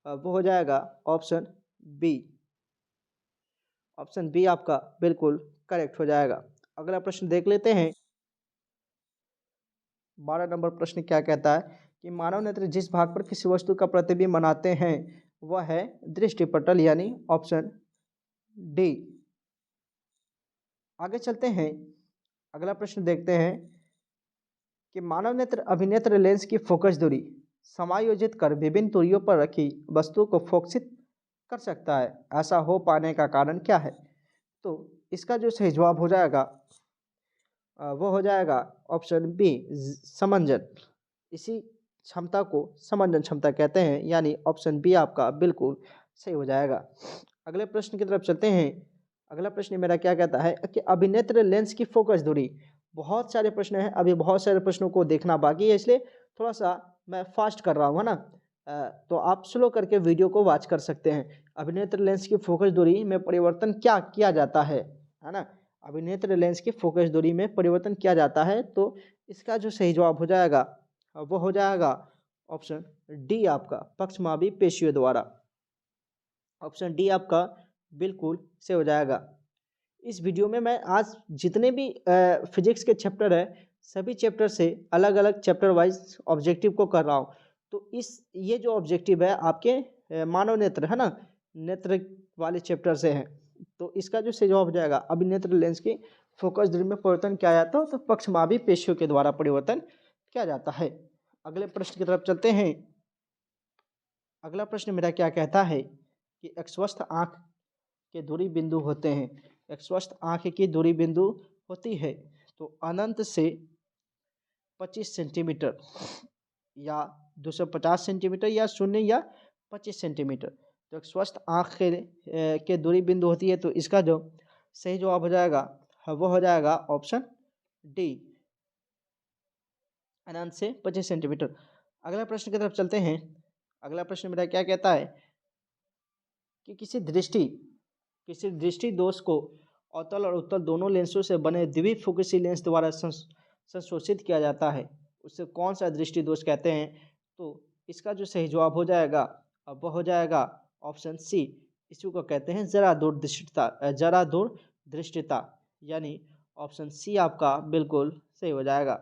वो हो जाएगा ऑप्शन बी। ऑप्शन बी आपका बिल्कुल करेक्ट हो जाएगा। अगला प्रश्न देख लेते हैं। 12 नंबर प्रश्न क्या कहता है कि मानव नेत्र जिस भाग पर किसी वस्तु का प्रतिबिंब बनाते हैं वह है दृष्टिपटल, यानी ऑप्शन डी। आगे चलते हैं। अगला प्रश्न देखते हैं कि मानव नेत्र अभिनेत्र लेंस की फोकस दूरी समायोजित कर विभिन्न दूरियों पर रखी वस्तु को फोकसित कर सकता है। ऐसा हो पाने का कारण क्या है। तो इसका जो सही जवाब हो जाएगा वो हो जाएगा ऑप्शन बी, समंजन। इसी क्षमता को समंजन क्षमता कहते हैं, यानी ऑप्शन बी आपका बिल्कुल सही हो जाएगा। अगले प्रश्न की तरफ चलते हैं। अगला प्रश्न मेरा क्या कहता है कि अभिनेत्र लेंस की फोकस दूरी। बहुत सारे प्रश्न हैं, अभी बहुत सारे प्रश्नों को देखना बाकी है, इसलिए थोड़ा सा मैं फास्ट कर रहा हूँ, है ना। तो आप स्लो करके वीडियो को वॉच कर सकते हैं। अभिनेत्र लेंस की फोकस दूरी में परिवर्तन क्या किया जाता है ना। अभिनेत्र लेंस की फोकस दूरी में परिवर्तन किया जाता है। तो इसका जो सही जवाब हो जाएगा वो हो जाएगा ऑप्शन डी आपका, पक्षमापी पेशियों द्वारा। ऑप्शन डी आपका बिल्कुल से हो जाएगा। इस वीडियो में मैं आज जितने भी फिजिक्स के चैप्टर है सभी चैप्टर से अलग अलग चैप्टर वाइज ऑब्जेक्टिव को कर रहा हूँ। तो ये जो ऑब्जेक्टिव है आपके मानव नेत्र है ना, नेत्र वाले चैप्टर से है। तो इसका जो सही जवाब हो जाएगा अभिनेत्र लेंस की फोकस दूरी में परिवर्तन किया जाता है तो पक्षमापी पेशियों के द्वारा परिवर्तन किया जाता है। अगले प्रश्न की तरफ चलते हैं। अगला प्रश्न मेरा क्या कहता है कि एक स्वस्थ आँख के दूरी बिंदु होते हैं। एक स्वस्थ आँख की दूरी बिंदु होती है तो अनंत से 25 सेंटीमीटर या 250 सेंटीमीटर या 0 या 25 सेंटीमीटर। तो एक स्वस्थ आँख के दूरी बिंदु होती है। तो इसका जो सही जवाब हो जाएगा वो हो जाएगा ऑप्शन डी, अनंत से 25 सेंटीमीटर। अगला प्रश्न की तरफ चलते हैं। अगला प्रश्न मेरा क्या कहता है कि किसी दृष्टि दोष को अवतल और उत्तल दोनों लेंसों से बने द्विफोकसी लेंस द्वारा संशोधित किया जाता है, उससे कौन सा दृष्टि दोष कहते हैं। तो इसका जो सही जवाब हो जाएगा अब वह हो जाएगा ऑप्शन सी, इसी को कहते हैं जरा दूर दृष्टिता, यानी ऑप्शन सी आपका बिल्कुल सही हो जाएगा।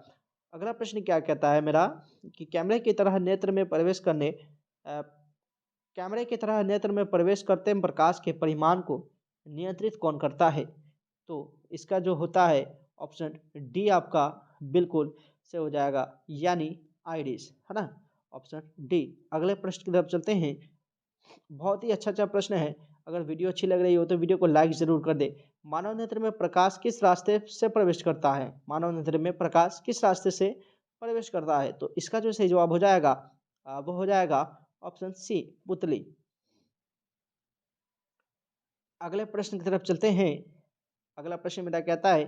अगला प्रश्न क्या कहता है मेरा कि कैमरे की तरह नेत्र में प्रवेश करते प्रकाश के परिमाण को नियंत्रित कौन करता है। तो इसका जो होता है ऑप्शन डी आपका बिल्कुल से हो जाएगा, यानी आइरिस, है ना, ऑप्शन डी। अगले प्रश्न की तरफ चलते हैं। बहुत ही अच्छा प्रश्न है। अगर वीडियो अच्छी लग रही हो तो वीडियो को लाइक जरूर कर दे। मानव नेत्र में प्रकाश किस रास्ते से प्रवेश करता है। मानव नेत्र में प्रकाश किस रास्ते से प्रवेश करता है। तो इसका जो सही जवाब हो जाएगा वो हो जाएगा ऑप्शन सी, पुतली। अगले प्रश्न की तरफ चलते हैं। अगला प्रश्न मेरा कहता है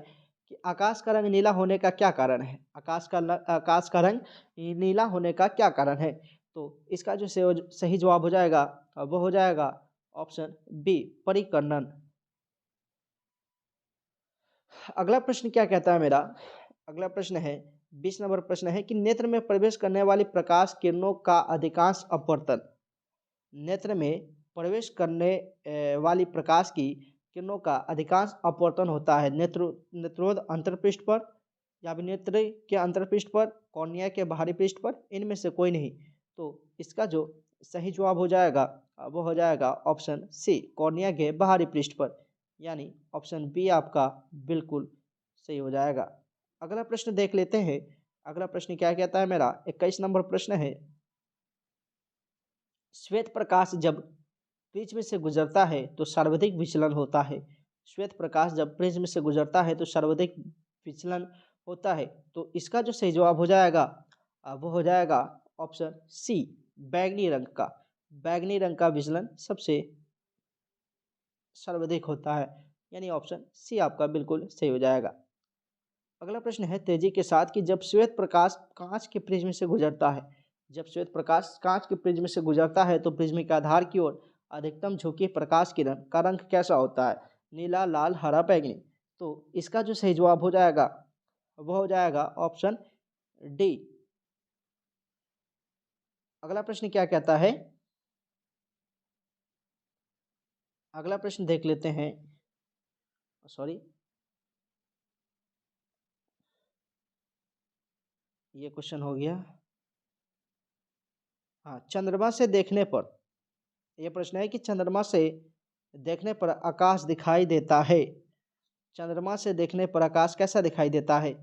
कि आकाश का रंग नीला होने का क्या कारण है। आकाश का रंग नीला होने का क्या कारण है। तो इसका जो सही जवाब हो जाएगा वो हो जाएगा ऑप्शन बी, परिकर्णन। अगला प्रश्न क्या कहता है मेरा? अगला प्रश्न है 20 नंबर प्रश्न है कि नेत्र में प्रवेश करने वाली प्रकाश किरणों का अधिकांश अपवर्तन। नेत्र में प्रवेश करने वाली प्रकाश की किरणों का अधिकांश अपवर्तन होता है नेत्रोद अंतरपृष्ठ पर या नेत्र के अंतरपृष्ठ पर, कॉर्निया के बाहरी पृष्ठ पर, इनमें से कोई नहीं। तो इसका जो सही जवाब हो जाएगा वो हो जाएगा ऑप्शन सी, कॉर्निया के बाहरी पृष्ठ पर, यानी ऑप्शन बी आपका बिल्कुल सही हो जाएगा। अगला प्रश्न देख लेते हैं। अगला प्रश्न क्या कहता है मेरा? 21 नंबर प्रश्न है, श्वेत प्रकाश जब प्रिज्म से गुजरता है तो सर्वाधिक विचलन होता है। श्वेत प्रकाश जब प्रिज्म से गुजरता है तो सर्वाधिक विचलन होता है। तो इसका जो सही जवाब हो जाएगा वो हो जाएगा ऑप्शन सी, बैगनी रंग का। बैगनी रंग का विचलन सबसे सर्वाधिक होता है, यानी ऑप्शन सी आपका बिल्कुल सही हो जाएगा। अगला प्रश्न है तेजी के साथ कि जब श्वेत प्रकाश कांच के प्रिज्म से गुजरता है, जब श्वेत प्रकाश कांच के प्रिज्म से गुजरता है तो प्रिज्म के आधार की ओर अधिकतम झुकी प्रकाश किरण का रंग कैसा होता है? नीला, लाल, हरा, बैंगनी। तो इसका जो सही जवाब हो जाएगा वो हो जाएगा ऑप्शन डी। अगला प्रश्न क्या कहता है? अगला प्रश्न देख लेते हैं। सॉरी, ये क्वेश्चन हो गया। हाँ, चंद्रमा से देखने पर, यह प्रश्न है कि चंद्रमा से देखने पर आकाश दिखाई देता है। चंद्रमा से देखने पर आकाश कैसा दिखाई देता है?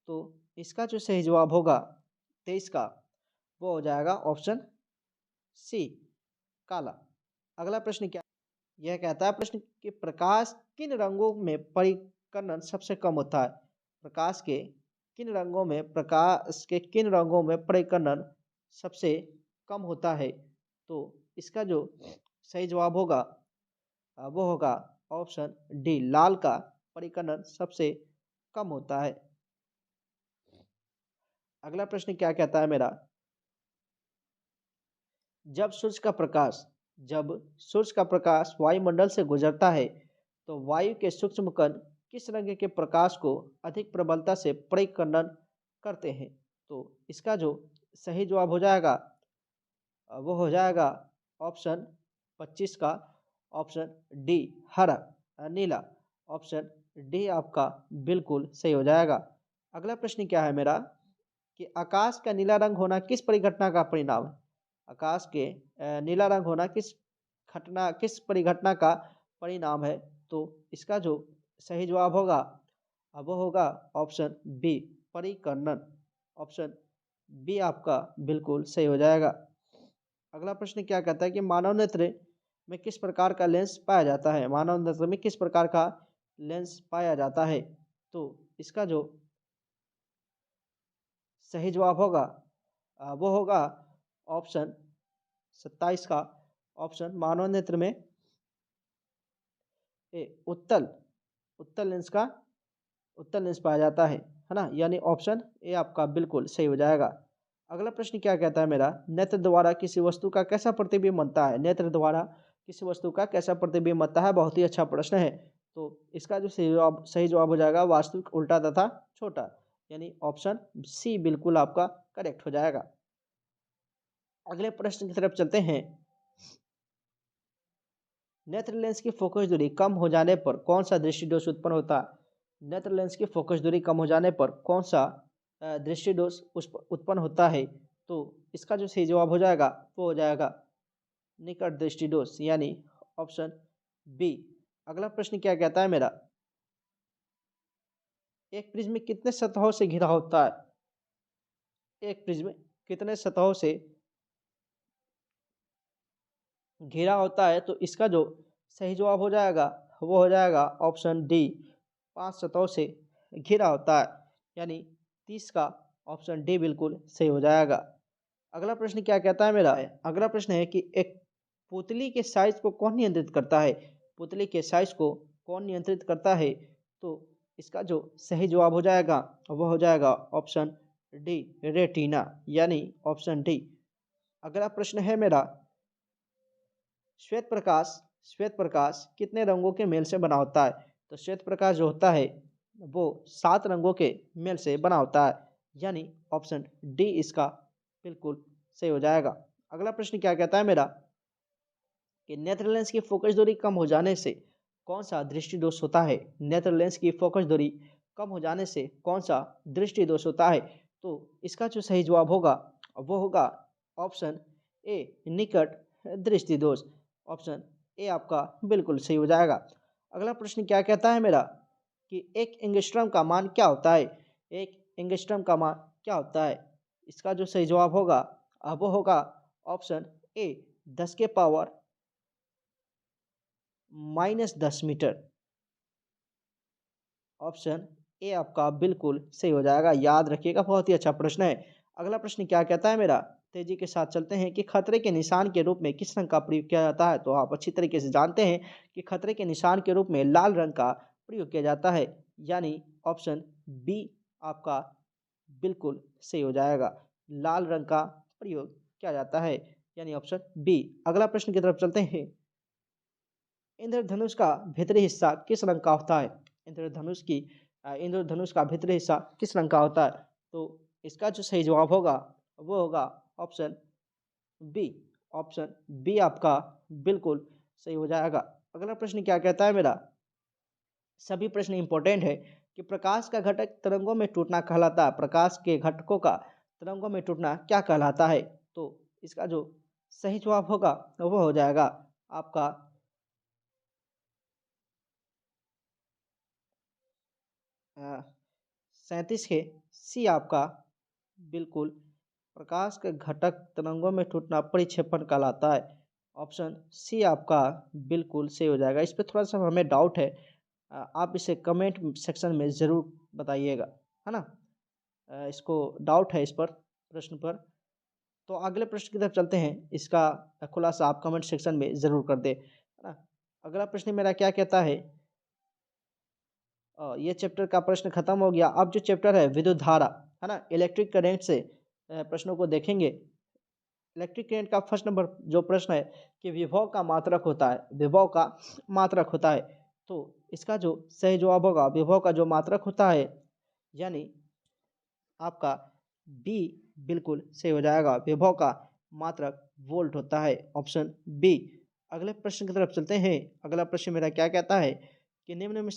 तो इसका जो सही जवाब होगा 23 का वो हो जाएगा ऑप्शन सी, काला। अगला प्रश्न क्या यह कहता है? प्रश्न कि प्रकाश किन रंगों में परिकर्णन सबसे कम होता है? प्रकाश के किन रंगों में परिकर्णन सबसे कम होता है? तो इसका जो सही जवाब होगा वो होगा ऑप्शन डी, लाल का परिकर्णन सबसे कम होता है। अगला प्रश्न क्या कहता है मेरा? जब सूर्य का प्रकाश वायुमंडल से गुजरता है तो वायु के सूक्ष्म कण किस रंग के प्रकाश को अधिक प्रबलता से परिकर्णन करते हैं? तो इसका जो सही जवाब हो जाएगा वो हो जाएगा ऑप्शन 25 का, ऑप्शन डी, हरा, नीला। ऑप्शन डी आपका बिल्कुल सही हो जाएगा। अगला प्रश्न क्या है मेरा कि आकाश का नीला रंग होना किस परिघटना का परिणाम है? आकाश के नीला रंग होना किस परिघटना का परिणाम है? तो इसका जो सही जवाब होगा वो होगा ऑप्शन बी, परिकर्णन। ऑप्शन बी आपका बिल्कुल सही हो जाएगा। अगला प्रश्न क्या कहता है कि मानव नेत्र में किस प्रकार का लेंस पाया जाता है? मानव नेत्र में किस प्रकार का लेंस पाया जाता है? तो इसका जो सही जवाब होगा वो होगा ऑप्शन 27 का, ऑप्शन मानव नेत्र में उत्तल उत्तल लेंस पाया जाता है ना, यानी ऑप्शन ए आपका बिल्कुल सही हो जाएगा। अगला प्रश्न क्या कहता है मेरा? नेत्र द्वारा किसी वस्तु का कैसा प्रतिबिंब बनता है? नेत्र द्वारा किसी वस्तु का कैसा प्रतिबिंब बनता है? बहुत ही अच्छा प्रश्न है। तो इसका जो सही जवाब हो जाएगा वास्तविक, उल्टा तथा छोटा, यानी ऑप्शन सी बिल्कुल आपका करेक्ट हो जाएगा। अगले प्रश्न की तरफ चलते हैं। नेत्र लेंस की फोकस दूरी कम हो जाने पर कौन सा दृष्टि दोष उत्पन्न होता है? नेत्र लेंस की फोकस दूरी कम हो जाने पर कौन सा दृष्टि दोष उत्पन्न होता है? तो इसका जो सही जवाब हो जाएगा वो हो जाएगा निकट दृष्टि दोष, यानी ऑप्शन बी। अगला प्रश्न क्या कहता है मेरा? एक प्रिज्म कितने सतहों से घिरा होता है? एक प्रिज्म कितने सतहों से घिरा होता है? तो इसका जो सही जवाब हो जाएगा वो हो जाएगा ऑप्शन डी, 5 सतहों से घिरा होता है, यानी 30 का ऑप्शन डी बिल्कुल सही हो जाएगा। अगला प्रश्न क्या कहता है मेरा? अगला प्रश्न है कि एक पुतली के साइज को कौन नियंत्रित करता है? पुतली के साइज को कौन नियंत्रित करता है? तो इसका जो सही जवाब हो जाएगा वो हो जाएगा ऑप्शन डी, रेटिना, यानी ऑप्शन डी। अगला प्रश्न है मेरा, श्वेत प्रकाश कितने रंगों के मेल से बना होता है? तो श्वेत प्रकाश जो होता है वो 7 रंगों के मेल से बना होता है, यानी ऑप्शन डी इसका बिल्कुल सही हो जाएगा। अगला प्रश्न क्या कहता है मेरा कि नेत्र लेंस की फोकस दूरी कम हो जाने से कौन सा दृष्टि दोष होता है? नेत्र लेंस की फोकस दूरी कम हो जाने से कौन सा दृष्टि दोष होता है? तो इसका जो सही जवाब होगा वो होगा ऑप्शन ए निकट दृष्टि दोष। ऑप्शन ए आपका बिल्कुल सही हो जाएगा। अगला प्रश्न क्या कहता है मेरा कि एक एंगस्ट्रम का मान क्या होता है? एक एंगस्ट्रम का मान क्या होता है? इसका जो सही जवाब होगा वो होगा ऑप्शन ए 10 के पावर -10 मीटर। ऑप्शन ए आपका बिल्कुल सही हो जाएगा। याद रखिएगा, बहुत ही अच्छा प्रश्न है। अगला प्रश्न क्या कहता है मेरा, तेजी के साथ चलते हैं कि खतरे के निशान के रूप में किस रंग का प्रयोग किया जाता है? तो आप अच्छी तरीके से जानते हैं कि खतरे के निशान के रूप में लाल रंग का प्रयोग किया जाता है, यानी ऑप्शन बी आपका बिल्कुल सही हो जाएगा। लाल रंग का प्रयोग किया जाता है, यानी ऑप्शन बी। अगला प्रश्न की तरफ चलते हैं। इंद्रधनुष का भीतरी हिस्सा किस रंग का होता है? इंद्रधनुष का भीतरी हिस्सा किस रंग का होता है? तो इसका जो सही जवाब होगा वो होगा ऑप्शन बी। ऑप्शन बी आपका बिल्कुल सही हो जाएगा। अगला प्रश्न क्या कहता है मेरा, सभी प्रश्न इंपॉर्टेंट है कि प्रकाश का घटक तरंगों में टूटना कहलाता है। प्रकाश के घटकों का तरंगों में टूटना क्या कहलाता है? तो इसका जो सही जवाब होगा वो हो जाएगा आपका 37 है सी आपका बिल्कुल प्रकाश के घटक तरंगों में टूटना परिक्षेपण कहलाता है। ऑप्शन सी आपका बिल्कुल सही हो जाएगा। इस पे थोड़ा सा हमें डाउट है, आप इसे कमेंट सेक्शन में ज़रूर बताइएगा, है ना। इसको डाउट है इस पर, प्रश्न पर। तो अगले प्रश्न की तरफ चलते हैं, इसका खुलासा आप कमेंट सेक्शन में ज़रूर कर दें, है ना। अगला प्रश्न मेरा क्या कहता है, ये चैप्टर का प्रश्न खत्म हो गया। अब जो चैप्टर है विद्युत धारा, है ना, इलेक्ट्रिक करंट से प्रश्नों को देखेंगे। इलेक्ट्रिक करंट का फर्स्ट नंबर जो प्रश्न है कि विभव का मात्रक होता है, विभव का मात्रक होता है। तो इसका जो सही जवाब होगा विभव का जो मात्रक होता है, यानी आपका बी बिल्कुल सही हो जाएगा। विभव का मात्रक वोल्ट होता है, ऑप्शन बी। अगले प्रश्न की तरफ चलते हैं। अगला प्रश्न मेरा क्या कहता है कि निम्न में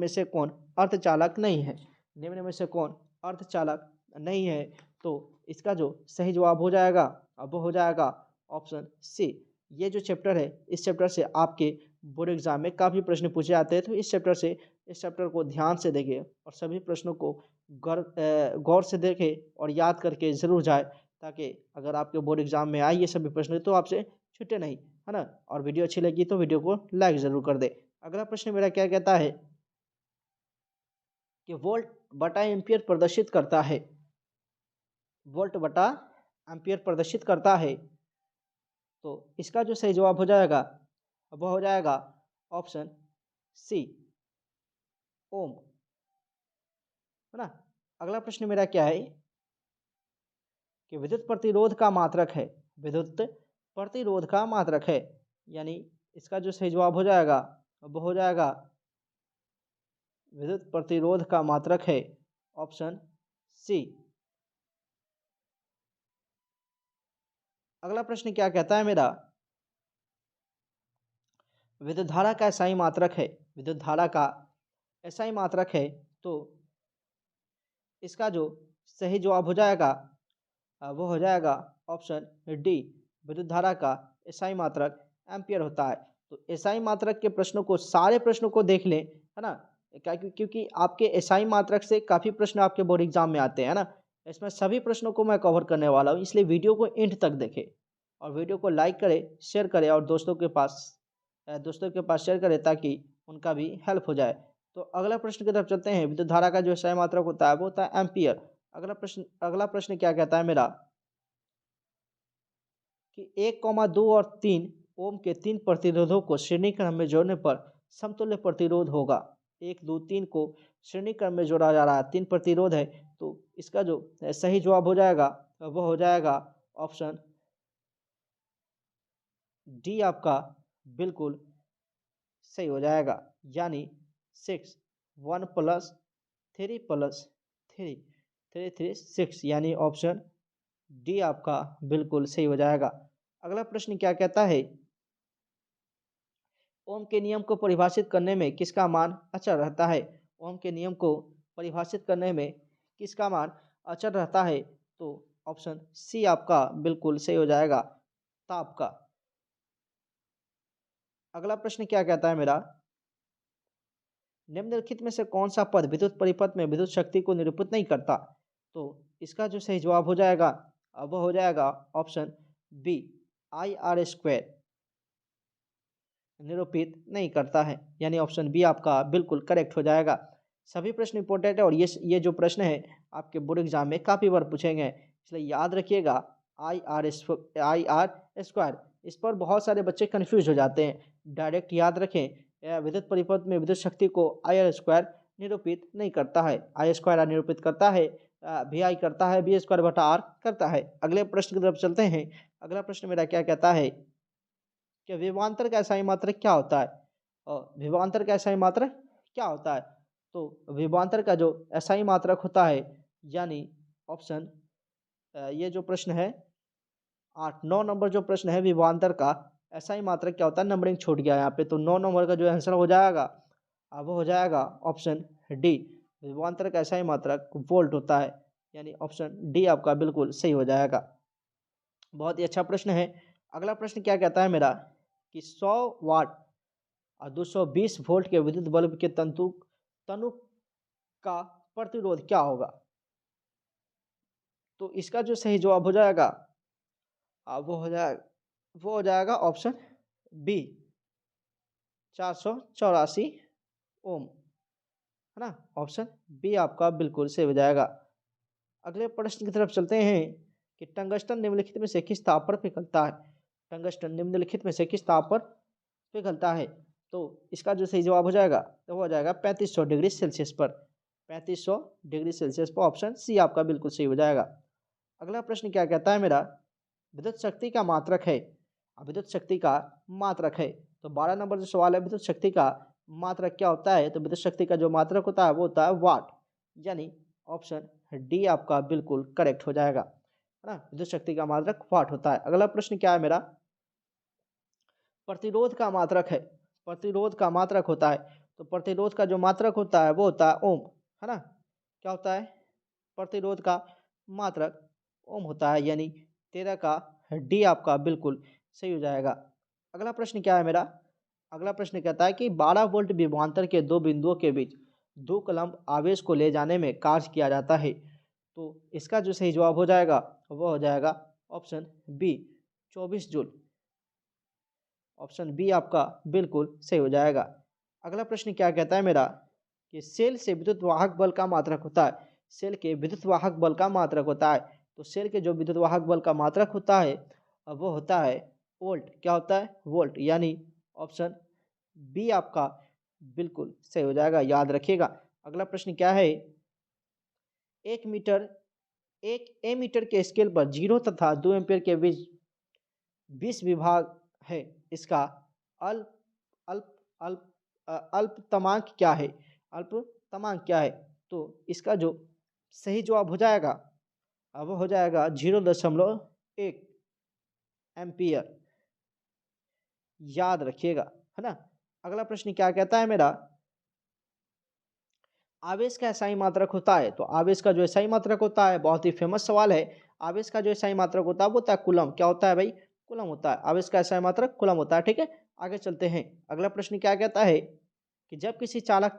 से कौन अर्धचालक नहीं है? निम्न में से कौन अर्धचालक नहीं है? तो इसका जो सही जवाब हो जाएगा अब वो हो जाएगा ऑप्शन सी। ये जो चैप्टर है, इस चैप्टर से आपके बोर्ड एग्जाम में काफ़ी प्रश्न पूछे जाते हैं, तो इस चैप्टर को ध्यान से देखें और सभी प्रश्नों को गौर से देखें और याद करके ज़रूर जाए, ताकि अगर आपके बोर्ड एग्जाम में आए ये सभी प्रश्न तो आपसे छूटे नहीं, है ना। और वीडियो अच्छी लगी तो वीडियो को लाइक ज़रूर कर दे। अगला प्रश्न मेरा क्या कहता है कि वोल्ट बटा एम्पियर प्रदर्शित करता है। वोल्ट बटा एम्पियर प्रदर्शित करता है, तो इसका जो सही जवाब हो जाएगा वो हो जाएगा ऑप्शन सी ओम, है ना। अगला प्रश्न मेरा क्या है कि विद्युत प्रतिरोध का मात्रक है। विद्युत प्रतिरोध का मात्रक है, यानी इसका जो सही जवाब हो जाएगा वो हो जाएगा विद्युत प्रतिरोध का मात्रक है, ऑप्शन सी। अगला प्रश्न क्या कहता है मेरा, विद्युत धारा का एसआई मात्रक है। विद्युत धारा का एसआई मात्रक है, तो इसका जो सही जवाब हो जाएगा वो हो जाएगा ऑप्शन डी। विद्युत धारा का एसआई मात्रक एम्पियर होता है। तो एसआई मात्रक के प्रश्नों को, सारे प्रश्नों को देख लें, है ना। क्योंकि आपके एसआई मात्रक से काफ़ी प्रश्न आपके बोर्ड एग्जाम में आते हैं, ना। इसमें सभी प्रश्नों को मैं कवर करने वाला हूँ, इसलिए वीडियो को एंड तक देखें और वीडियो को लाइक करें, शेयर करें और दोस्तों के पास शेयर करें, ताकि उनका भी हेल्प हो जाए। तो अगला प्रश्न की तरफ चलते हैं। विद्युत धारा का जो एसआई मात्रक होता है वो होता है एम्पियर। अगला प्रश्न क्या कहता है मेरा कि 1, 2 और 3 ओम के 3 प्रतिरोधों को श्रेणी क्रम में जोड़ने पर समतुल्य प्रतिरोध होगा। 1, 2, 3 को श्रेणी क्रम में जोड़ा जा रहा है, 3 प्रतिरोध है, तो इसका जो सही जवाब हो जाएगा वो हो जाएगा ऑप्शन डी आपका बिल्कुल सही हो जाएगा, यानी 6 1+3+3 3×3 6 यानी ऑप्शन डी आपका बिल्कुल सही हो जाएगा। अगला प्रश्न क्या कहता है, ओम के नियम को परिभाषित करने में किसका मान अचर रहता है। ओम के नियम को परिभाषित करने में किसका मान अचर रहता है, तो ऑप्शन सी आपका बिल्कुल सही हो जाएगा, ताप का। अगला प्रश्न क्या कहता है मेरा, निम्नलिखित में से कौन सा पद विद्युत परिपथ में विद्युत शक्ति को निरूपित नहीं करता, तो इसका जो सही जवाब हो जाएगा वह हो जाएगा ऑप्शन बी, IR² निरूपित नहीं करता है, यानी ऑप्शन बी आपका बिल्कुल करेक्ट हो जाएगा। सभी प्रश्न इंपॉर्टेंट है और ये जो प्रश्न है आपके बोर्ड एग्जाम में काफ़ी बार पूछेंगे, इसलिए याद रखिएगा IR²। इस पर बहुत सारे बच्चे कंफ्यूज हो जाते हैं, डायरेक्ट याद रखें, विद्युत परिपथ में विद्युत शक्ति को IR² निरूपित नहीं करता है, I² निरूपित करता है, VI करता है, V²/R करता है। अगले प्रश्न की तरफ चलते हैं। अगला प्रश्न मेरा क्या कहता है कि विभवांतर का SI मात्रक क्या होता है, और विभवांतर का SI मात्रक क्या होता है, तो विभवांतर का जो SI मात्रक होता है, यानी ऑप्शन ये जो प्रश्न है 8-9 नंबर जो प्रश्न है विभवांतर का SI मात्रक क्या होता है, नंबरिंग छूट गया यहाँ पे, तो 9 नंबर का जो आंसर हो जाएगा वो हो जाएगा ऑप्शन डी, विभवांतर का SI मात्रक वोल्ट होता है, यानी ऑप्शन डी आपका बिल्कुल सही हो जाएगा। बहुत ही अच्छा प्रश्न है। अगला प्रश्न क्या कहता है मेरा कि 100 वाट और 220 वोल्ट के विद्युत बल्ब के तनु का प्रतिरोध क्या होगा, तो इसका जो सही जवाब हो जाएगा वो हो जाएगा ऑप्शन बी, 484 ओम, है ना, ऑप्शन बी आपका बिल्कुल सही हो जाएगा। अगले प्रश्न की तरफ चलते हैं कि टंगस्टन निम्नलिखित में से किस ताप पर पिघलता है। टंगस्टन निम्नलिखित में से किस ताप पर पिघलता है, तो इसका जो सही जवाब हो जाएगा तो वो हो जाएगा 3500 डिग्री सेल्सियस पर, 3500 डिग्री सेल्सियस पर, ऑप्शन सी आपका बिल्कुल सही हो जाएगा। अगला प्रश्न क्या कहता है मेरा, विद्युत शक्ति का मात्रक है, विद्युत शक्ति का मात्रक है, तो 12 नंबर जो सवाल है विद्युत शक्ति का मात्रक क्या होता है, तो विद्युत शक्ति का जो मात्रक होता है वो होता है वाट, यानी ऑप्शन डी आपका बिल्कुल करेक्ट हो जाएगा, है ना, विद्युत शक्ति का मात्रक वाट होता है। अगला प्रश्न क्या है मेरा, प्रतिरोध का मात्रक है, प्रतिरोध का मात्रक होता है, तो प्रतिरोध का जो मात्रक होता है वो होता है ओम, है ना, क्या होता है, प्रतिरोध का मात्रक ओम होता है, यानी 13 का डी आपका बिल्कुल सही हो जाएगा। अगला प्रश्न क्या है मेरा, अगला प्रश्न कहता है कि 12 वोल्ट विभवांतर के दो बिंदुओं के बीच 2 कूलम्ब आवेश को ले जाने में कार्य किया जाता है, तो इसका जो सही जवाब हो जाएगा वो हो जाएगा option B, 24 joule, option B आपका बिल्कुल सही हो जाएगा। अगला प्रश्न क्या कहता है मेरा कि सेल से विद्युत वाहक बल का मात्रक होता है, सेल के विद्युत वाहक बल का मात्रक होता है, तो सेल के जो विद्युत वाहक बल का मात्रक होता है वो होता है वोल्ट, क्या होता है, वोल्ट, यानी ऑप्शन बी आपका बिल्कुल सही हो जाएगा, याद रखिएगा। अगला प्रश्न क्या है, एक मीटर के स्केल पर 0 तथा 2 एम्पीयर के बीच 20 विभाग है, इसका अल्प अल्प अल्प अल्पतमांक क्या है, अल्पतमांक क्या है, तो इसका जो सही जवाब हो जाएगा अब हो जाएगा 0.1 एम्पियर, याद रखिएगा, है ना। अगला प्रश्न क्या कहता है मेरा, आवेश का SI मात्रक होता है, तो आवेश का जो SI मात्रक होता है बहुत ही फेमस सवाल है, आवेश का जो SI मात्रक होता है वो होता है कूलम, क्या होता है भाई, कूलम होता है, आवेश का SI मात्रक कूलम होता है, ठीक है। आगे चलते हैं। अगला प्रश्न क्या कहता है कि जब किसी चालक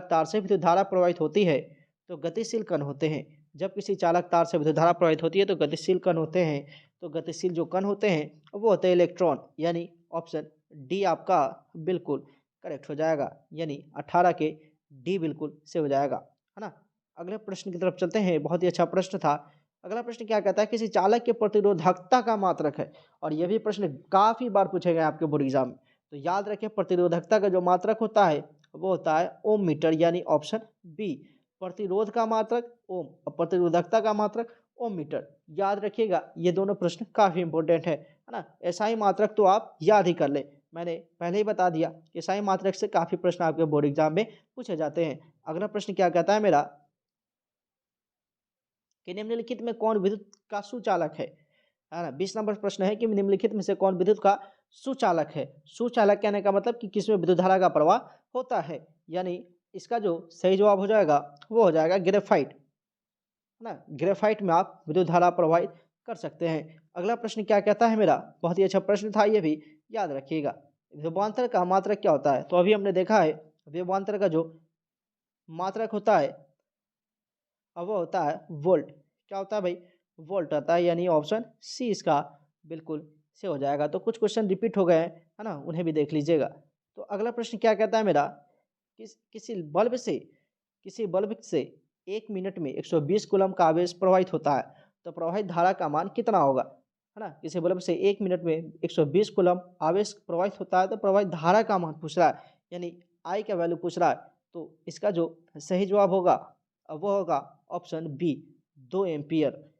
तार से विद्युत धारा प्रवाहित होती है तो गतिशील कण होते हैं, जब किसी चालक तार से विद्युत धारा प्रवाहित होती है तो गतिशील कण होते हैं, तो गतिशील जो कण होते हैं वो होते हैं इलेक्ट्रॉन, यानी ऑप्शन डी आपका बिल्कुल करेक्ट हो जाएगा, यानी 18 के डी बिल्कुल से हो जाएगा, है ना। अगले प्रश्न की तरफ चलते हैं, बहुत ही अच्छा प्रश्न था। अगला प्रश्न क्या कहता है, किसी चालक के प्रतिरोधकता का मात्रक है, और यह भी प्रश्न काफ़ी बार पूछे गए आपके बोर्ड एग्जाम में, तो याद रखें प्रतिरोधकता का जो मात्रक होता है वो होता है ओम मीटर, यानी ऑप्शन बी, प्रतिरोध का मात्रक ओम और प्रतिरोधकता का मात्रक ओम मीटर, याद रखिएगा, ये दोनों प्रश्न काफ़ी इंपॉर्टेंट है ना। SI मात्रक तो आप याद ही कर लें, मैंने पहले ही बता दिया कि साई मात्रक से काफ़ी प्रश्न आपके बोर्ड एग्जाम में पूछे जाते हैं। अगला प्रश्न क्या कहता है मेरा कि निम्नलिखित में कौन विद्युत का सुचालक है ना? 20 नंबर प्रश्न है कि निम्नलिखित में से कौन विद्युत का सुचालक है? सुचालक कहने का मतलब कि किसमें विद्युत धारा का प्रवाह होता है, यानी इसका जो सही जवाब हो जाएगा वो हो जाएगा ग्रेफाइट, है ना? ग्रेफाइट में आप विद्युत धारा प्रवाहित कर सकते हैं। अगला प्रश्न क्या कहता है मेरा, बहुत ही अच्छा प्रश्न था ये भी, याद रखिएगा। विभवांतर का मात्रक क्या होता है? तो अभी हमने देखा है विभवांतर का जो मात्रक होता है अब वो होता है वोल्ट। क्या होता है भाई? वोल्ट होता है, यानी ऑप्शन सी इसका बिल्कुल से हो जाएगा। तो कुछ क्वेश्चन रिपीट हो गए हैं, है ना, उन्हें भी देख लीजिएगा। तो अगला प्रश्न क्या कहता है मेरा, किसी बल्ब से 1 मिनट में 120 कूलम्ब का आवेश प्रवाहित होता है, तो प्रवाहित धारा का मान कितना होगा, है ना? किसी बल्ब से 1 मिनट में 120 कूलम्ब आवेश प्रवाहित होता है, तो प्रवाहित धारा का मान पूछ रहा है, यानी आई का वैल्यू पूछ रहा है। तो इसका जो सही जवाब होगा वो होगा ऑप्शन बी, 2 एम्पियर।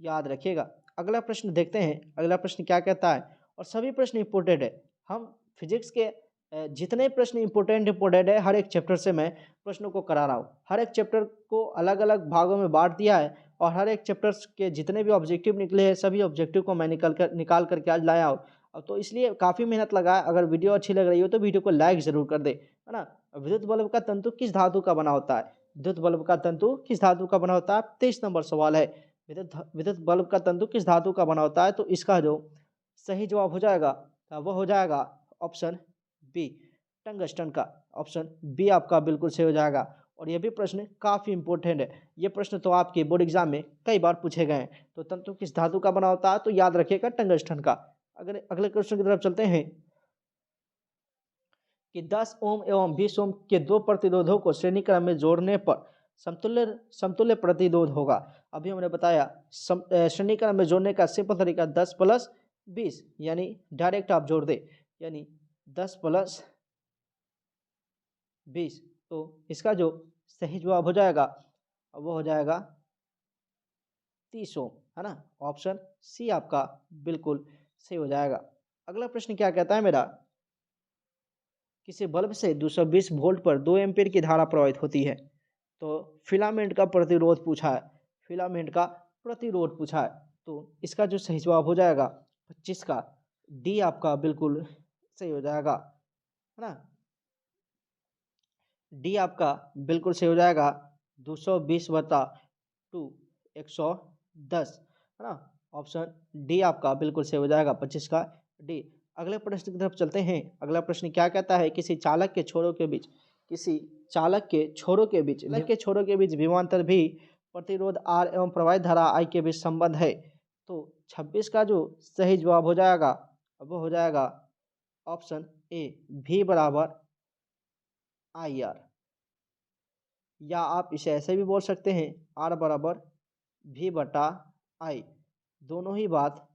याद रखिएगा। अगला प्रश्न देखते हैं, अगला प्रश्न क्या कहता है, और सभी प्रश्न इंपॉर्टेंट है। हम फिजिक्स के जितने प्रश्न इंपॉर्टेंट है, हर एक चैप्टर से मैं प्रश्नों को करा रहा हूँ। हर एक चैप्टर को अलग अलग भागों में बांट दिया है, और हर एक चैप्टर्स के जितने भी ऑब्जेक्टिव निकले हैं, सभी ऑब्जेक्टिव को मैं निकाल करके आज लाया हूँ। अब तो इसलिए काफ़ी मेहनत लगा है। अगर वीडियो अच्छी लग रही हो तो वीडियो को लाइक ज़रूर कर दे, है ना? विद्युत बल्ब का तंतु किस धातु का बना होता है? विद्युत बल्ब का तंतु किस धातु का बना होता है? 23 नंबर सवाल है। विद्युत बल्ब का तंतु किस धातु का बना होता है? तो इसका जो सही जवाब हो जाएगा वो हो जाएगा ऑप्शन बी, टंगस्टन का। ऑप्शन बी आपका बिल्कुल सही हो जाएगा। और ये भी प्रश्न काफ़ी इंपॉर्टेंट है। ये प्रश्न तो आपके बोर्ड एग्जाम में कई बार पूछे गए हैं। तो तंतु किस धातु का बना होता है? तो याद रखिएगा टंगस्टन का। अगर अगले क्वेश्चन की तरफ चलते हैं कि 10 ओम एवं 20 ओम के दो प्रतिरोधों को श्रेणी क्रम में जोड़ने पर समतुल्य समतुल्य प्रतिरोध होगा। अभी हमने बताया श्रेणी क्रम में जोड़ने का सिंपल तरीका 10 प्लस 20, यानी डायरेक्ट आप जोड़ दे, यानी 10 प्लस 20। तो इसका जो सही जवाब हो जाएगा वो हो जाएगा 30 ओम, है ना? ऑप्शन सी आपका बिल्कुल सही हो जाएगा। अगला प्रश्न क्या कहता है मेरा, किसी बल्ब से 220 वोल्ट पर 2 एम्पीयर की धारा प्रवाहित होती है, तो फिलामेंट का प्रतिरोध पूछा है। फिलामेंट का प्रतिरोध पूछा है, तो इसका जो सही जवाब हो जाएगा 25 का डी आपका बिल्कुल सही हो जाएगा, है ना? डी आपका बिल्कुल सही हो जाएगा। 220/2 110, है ना? ऑप्शन डी आपका बिल्कुल सही हो जाएगा, 25 का डी। अगले प्रश्न की तरफ चलते हैं। अगला प्रश्न क्या कहता है, किसी चालक के छोरों के बीच विभवांतर भी प्रतिरोध आर एवं प्रवाहित धारा आई के बीच संबंध है। तो 26 का जो सही जवाब हो जाएगा वो हो जाएगा ऑप्शन ए, भी बराबर आई आर, या आप इसे ऐसे भी बोल सकते हैं आर बराबर भी बटा आई। दोनों ही बात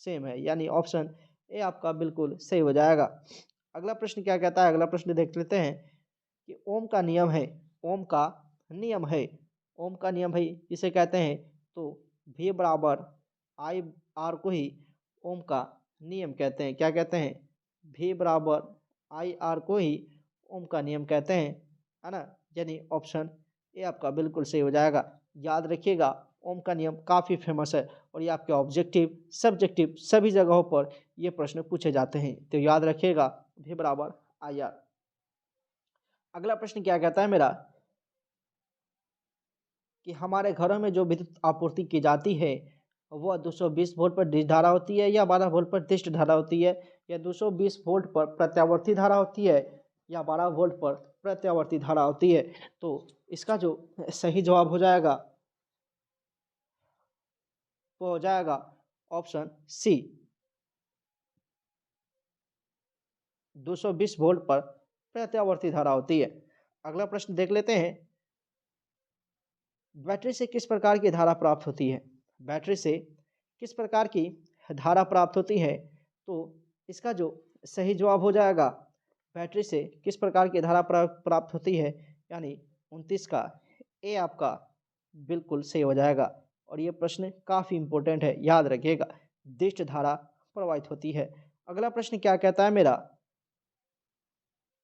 सेम है, यानी ऑप्शन ए आपका बिल्कुल सही हो जाएगा। अगला प्रश्न क्या कहता है, अगला प्रश्न देख लेते हैं कि ओम का नियम है, ओम का नियम है, ओम का नियम है इसे कहते हैं। तो भी बराबर आई आर को ही ओम का नियम कहते हैं। क्या कहते हैं? भी बराबर आई आर को ही ओम का नियम कहते हैं, है ना? यानी ऑप्शन ए आपका बिल्कुल सही हो जाएगा। याद रखिएगा, ओम का नियम काफ़ी फेमस है, और ये आपके ऑब्जेक्टिव सब्जेक्टिव सभी जगहों पर ये प्रश्न पूछे जाते हैं। तो याद रखिएगा भी बराबर आई आर। अगला प्रश्न क्या कहता है मेरा कि हमारे घरों में जो विद्युत आपूर्ति की जाती है वह 220 वोल्ट पर डिश धारा होती है, या 12 वोल्ट पर दिष्ट धारा होती है, या 220 वोल्ट पर प्रत्यावर्ती धारा होती है, या 12 वोल्ट पर प्रत्यावर्ती धारा होती है। तो इसका जो सही जवाब हो जाएगा वो हो जाएगा ऑप्शन सी, 220 वोल्ट पर प्रत्यावर्ती धारा होती है। अगला प्रश्न देख लेते हैं, बैटरी से किस प्रकार की धारा प्राप्त होती है? बैटरी से किस प्रकार की धारा प्राप्त होती है? तो इसका जो सही जवाब हो जाएगा बैटरी से किस प्रकार की धारा प्राप्त होती है, यानी 29 का ए आपका बिल्कुल सही हो जाएगा। और ये प्रश्न काफ़ी इंपॉर्टेंट है, याद रखिएगा। दिष्ट धारा प्रवाहित होती है। अगला प्रश्न क्या कहता है मेरा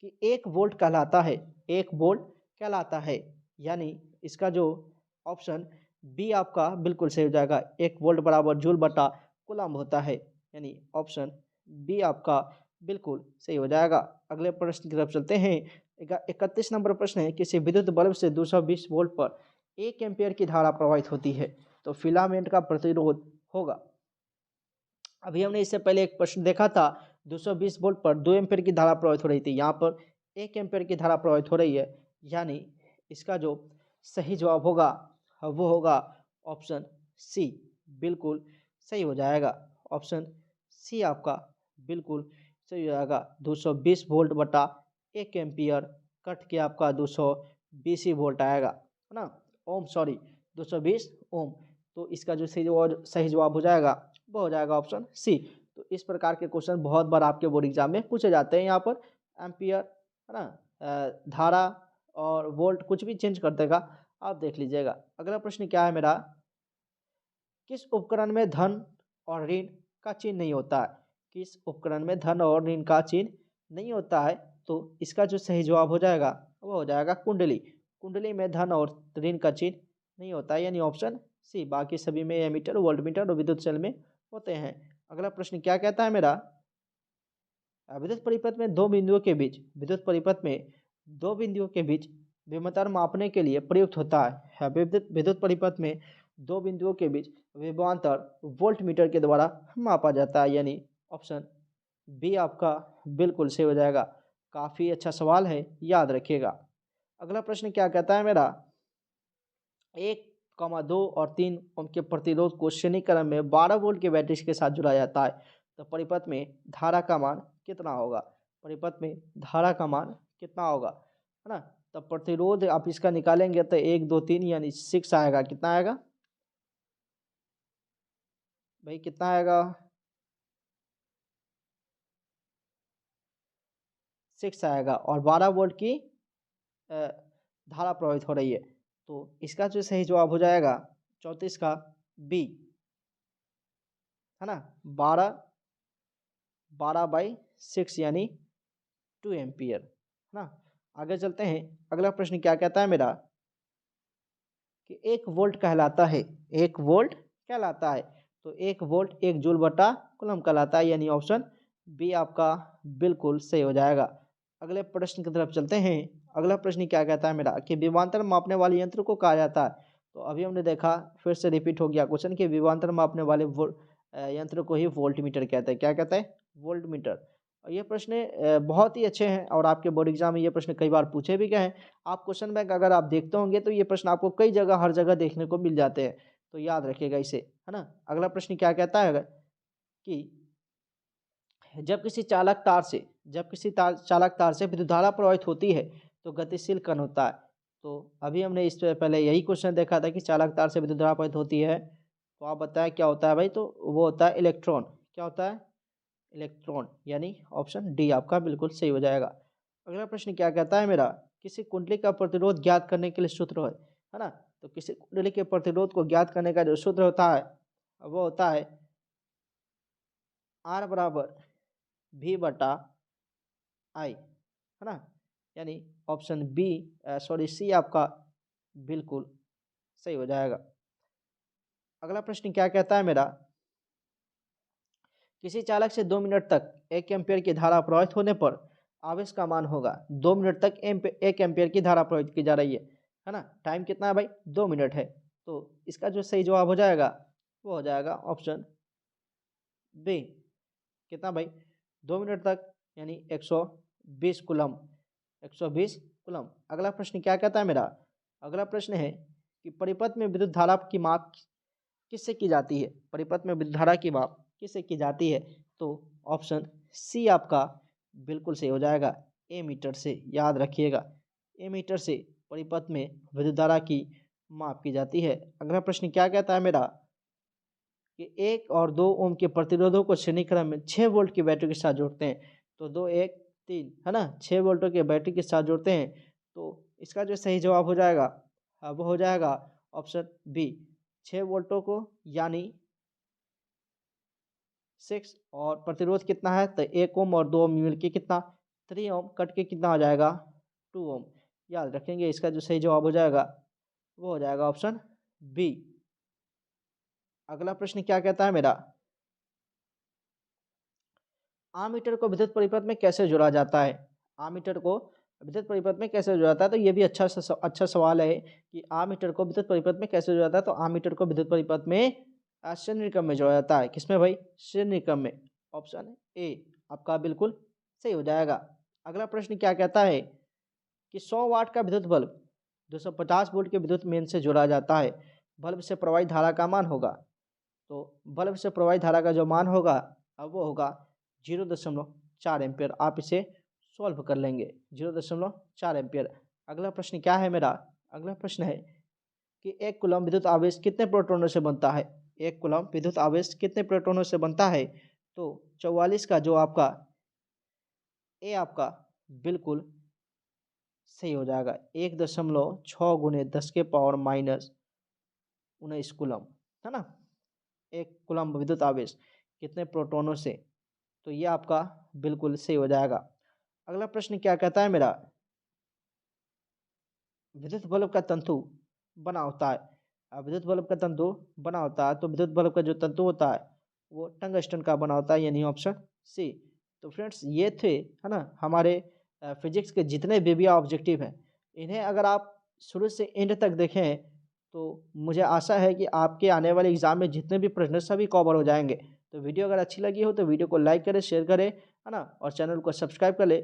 कि 1 वोल्ट कहलाता है, 1 वोल्ट कहलाता है, यानी इसका जो ऑप्शन बी आपका बिल्कुल सही हो जाएगा। 1 वोल्ट बराबर जूल बटा कूलम्ब होता है, यानी ऑप्शन बी आपका बिल्कुल सही हो जाएगा। अगले प्रश्न की तरफ चलते हैं। 31 नंबर प्रश्न है, किसी विद्युत बल्ब से 220 वोल्ट पर 1 एम्पीयर की धारा प्रवाहित होती है, तो फिलामेंट का प्रतिरोध होगा। अभी हमने इससे पहले एक प्रश्न देखा था, 220 वोल्ट पर 2 एम्पीयर की धारा प्रवाहित हो रही थी, यहाँ पर 1 एम्पीयर की धारा प्रवाहित हो रही है, यानी इसका जो सही जवाब होगा वो होगा ऑप्शन सी, बिल्कुल सही हो जाएगा। ऑप्शन सी आपका बिल्कुल सही हो जाएगा। 220 वोल्ट बटा 1 एम्पीयर कट के आपका 220 ही वोल्ट आएगा, है ना, ओम, सॉरी 220 ओम। तो इसका जो सही जवाब हो जाएगा वो हो जाएगा ऑप्शन सी। तो इस प्रकार के क्वेश्चन बहुत बार आपके बोर्ड एग्जाम में पूछे जाते हैं। यहाँ पर एम्पियर, है ना, धारा और वोल्ट कुछ भी चेंज कर देगा, आप देख लीजिएगा। अगला प्रश्न क्या है मेरा, किस उपकरण में धन और ऋण का चिन्ह नहीं होता है? किस उपकरण में धन और ऋण का चिन्ह नहीं होता है? तो इसका जो सही जवाब हो जाएगा वो हो जाएगा कुंडली। कुंडली में धन और ऋण का चिन्ह नहीं होता है, यानी ऑप्शन सी। बाकी सभी में एमीटर, वोल्टमीटर और विद्युत सेल में होते हैं। अगला प्रश्न क्या कहता है मेरा, विद्युत परिपथ में दो बिंदुओं के बीच, विद्युत परिपथ में दो बिंदुओं के बीच विभवांतर मापने के लिए प्रयुक्त होता है। विद्युत परिपथ में दो बिंदुओं के बीच विभवांतर वोल्ट मीटर के द्वारा मापा जाता है, यानी ऑप्शन बी आपका बिल्कुल सही हो जाएगा। काफ़ी अच्छा सवाल है, याद रखिएगा। अगला प्रश्न क्या कहता है मेरा, 1, 2 और 3 ओम के प्रतिरोध को श्रेणी क्रम में 12 वोल्ट के बैटरी के साथ जुड़ा जाता है, तो परिपथ में धारा का मान कितना होगा? परिपथ में धारा का मान कितना होगा, है ना? तो प्रतिरोध आप इसका निकालेंगे तो 1, 2, 3 यानी 6 आएगा। कितना आएगा भाई, कितना आएगा? 6 आएगा और 12 वोल्ट की धारा प्रवाहित हो रही है, तो इसका जो सही जवाब हो जाएगा 34 का बी, है ना, 12/6 यानी 2 एम्पियर, है ना। आगे चलते हैं। अगला प्रश्न क्या कहता है मेरा कि 1 वोल्ट कहलाता है, 1 वोल्ट कहलाता है, तो 1 वोल्ट 1 जूल बटा कूलम्ब कहलाता है, यानी ऑप्शन बी आपका बिल्कुल सही हो जाएगा। अगले प्रश्न की तरफ चलते हैं। अगला प्रश्न क्या कहता है मेरा कि विभवांतर मापने वाले यंत्र को कहा जाता है, तो अभी हमने देखा, फिर से रिपीट हो गया क्वेश्चन कि विभवांतर मापने वाले यंत्र को ही वोल्टमीटर कहते हैं। क्या कहते हैं? वोल्टमीटर। और ये प्रश्न बहुत ही अच्छे हैं और आपके बोर्ड एग्जाम में ये प्रश्न कई बार पूछे भी गए हैं। आप क्वेश्चन बैंक अगर आप देखते होंगे तो ये प्रश्न आपको कई जगह, हर जगह देखने को मिल जाते हैं, तो याद रखिएगा इसे, है ना। अगला प्रश्न क्या कहता है कि जब किसी चालक तार से विद्युत धारा प्रवाहित होती है तो गतिशील कण होता है। तो अभी हमने इस पहले यही क्वेश्चन देखा था कि चालक तार से विद्युत धारा प्रवाहित होती है, तो आप बताएं क्या होता है भाई? तो वो होता है इलेक्ट्रॉन। क्या होता है? इलेक्ट्रॉन, यानी ऑप्शन डी आपका बिल्कुल सही हो जाएगा। अगला प्रश्न क्या कहता है मेरा, किसी कुंडली का प्रतिरोध ज्ञात करने के लिए सूत्र है ना, तो किसी कुंडली के प्रतिरोध को ज्ञात करने का जो सूत्र होता है वो होता है R बराबर V बटा आई, है ना, यानी ऑप्शन बी, सॉरी सी आपका बिल्कुल सही हो जाएगा। अगला प्रश्न क्या कहता है मेरा, किसी चालक से 2 मिनट तक 1 एम्पीयर की धारा प्रवाहित होने पर आवेश का मान होगा। 2 मिनट तक 1 एम्पीयर की धारा प्रवाहित की जा रही है ना। टाइम कितना है भाई? 2 मिनट है। तो इसका जो सही जवाब हो जाएगा वो हो जाएगा ऑप्शन बी। कितना भाई? 2 मिनट तक, यानी 120 कूलम्ब, 120 कूलम्ब। अगला प्रश्न क्या कहता है मेरा, अगला प्रश्न है कि परिपथ में विद्युत धारा की माप किससे की जाती है? परिपथ में विद्युत धारा की माप किससे की जाती है? तो ऑप्शन सी आपका बिल्कुल सही हो जाएगा, ए मीटर से। याद रखिएगा, ए मीटर से परिपथ में विद्युत धारा की माप की जाती है। अगला प्रश्न क्या कहता है मेरा कि 1 और 2 ओम के प्रतिरोधों को श्रेणी क्रम में 6 वोल्ट की बैटरी के साथ जोड़ते हैं, तो 2, 1, 3, है ना, 6 वोल्टों के बैटरी के साथ जोड़ते हैं, तो इसका जो सही जवाब हो जाएगा वो हो जाएगा ऑप्शन बी, 6 वोल्टों को, यानी 6 और प्रतिरोध कितना है तो 1 ओम और 2 ओम मिल के कितना 3 ओम कट के कितना हो जाएगा 2 ओम। याद रखेंगे इसका जो सही जवाब हो जाएगा वो हो जाएगा ऑप्शन बी। अगला प्रश्न क्या कहता है मेरा, आमीटर को विद्युत परिपथ में कैसे जोड़ा जाता है। आमीटर को विद्युत परिपथ में कैसे जोड़ा जाता है, तो ये भी अच्छा सवाल है कि आमीटर को विद्युत परिपथ में कैसे जोड़ा जाता है। तो आमीटर को विद्युत परिपथ में श्रेणी क्रम में जोड़ा जाता है। किसमें भाई, श्रेणी क्रम में। ऑप्शन ए आपका बिल्कुल सही हो जाएगा। अगला प्रश्न क्या कहता है कि 100 वाट का विद्युत बल्ब 250 वोल्ट के विद्युत मेन से जोड़ा जाता है। बल्ब से प्रवाहित धारा का मान होगा, तो बल्ब से प्रवाहित धारा का जो मान होगा अब वो होगा 0.4 एम्पियर। आप इसे सॉल्व कर लेंगे 0.4 एम्पियर। अगला प्रश्न क्या है मेरा, अगला प्रश्न है कि 1 कूलम विद्युत आवेश कितने प्रोटोनों से बनता है। 1 कूलम विद्युत आवेश कितने प्रोटोनों से बनता है, तो 44 का जो आपका ए आपका बिल्कुल सही हो जाएगा। 1.6 गुने 10 के पावर माइनस 19 कूलम, है ना। 1 कूलम विद्युत आवेश कितने प्रोटोनों से, तो ये आपका बिल्कुल सही हो जाएगा। अगला प्रश्न क्या कहता है मेरा, विद्युत बल्ब का तंतु बना होता है। विद्युत बल्ब का तंतु बना होता है, तो विद्युत बल्ब का जो तंतु होता है वो टंगस्टन का बना होता है, यानी ऑप्शन सी। तो फ्रेंड्स ये थे, है ना, हमारे फिजिक्स के जितने भी ऑब्जेक्टिव हैं, इन्हें अगर आप शुरू से एंड तक देखें तो मुझे आशा है कि आपके आने वाले एग्जाम में जितने भी प्रश्न हैं, सभी कवर हो जाएंगे। तो वीडियो अगर अच्छी लगी हो तो वीडियो को लाइक करें, शेयर करें, है ना, और चैनल को सब्सक्राइब कर ले।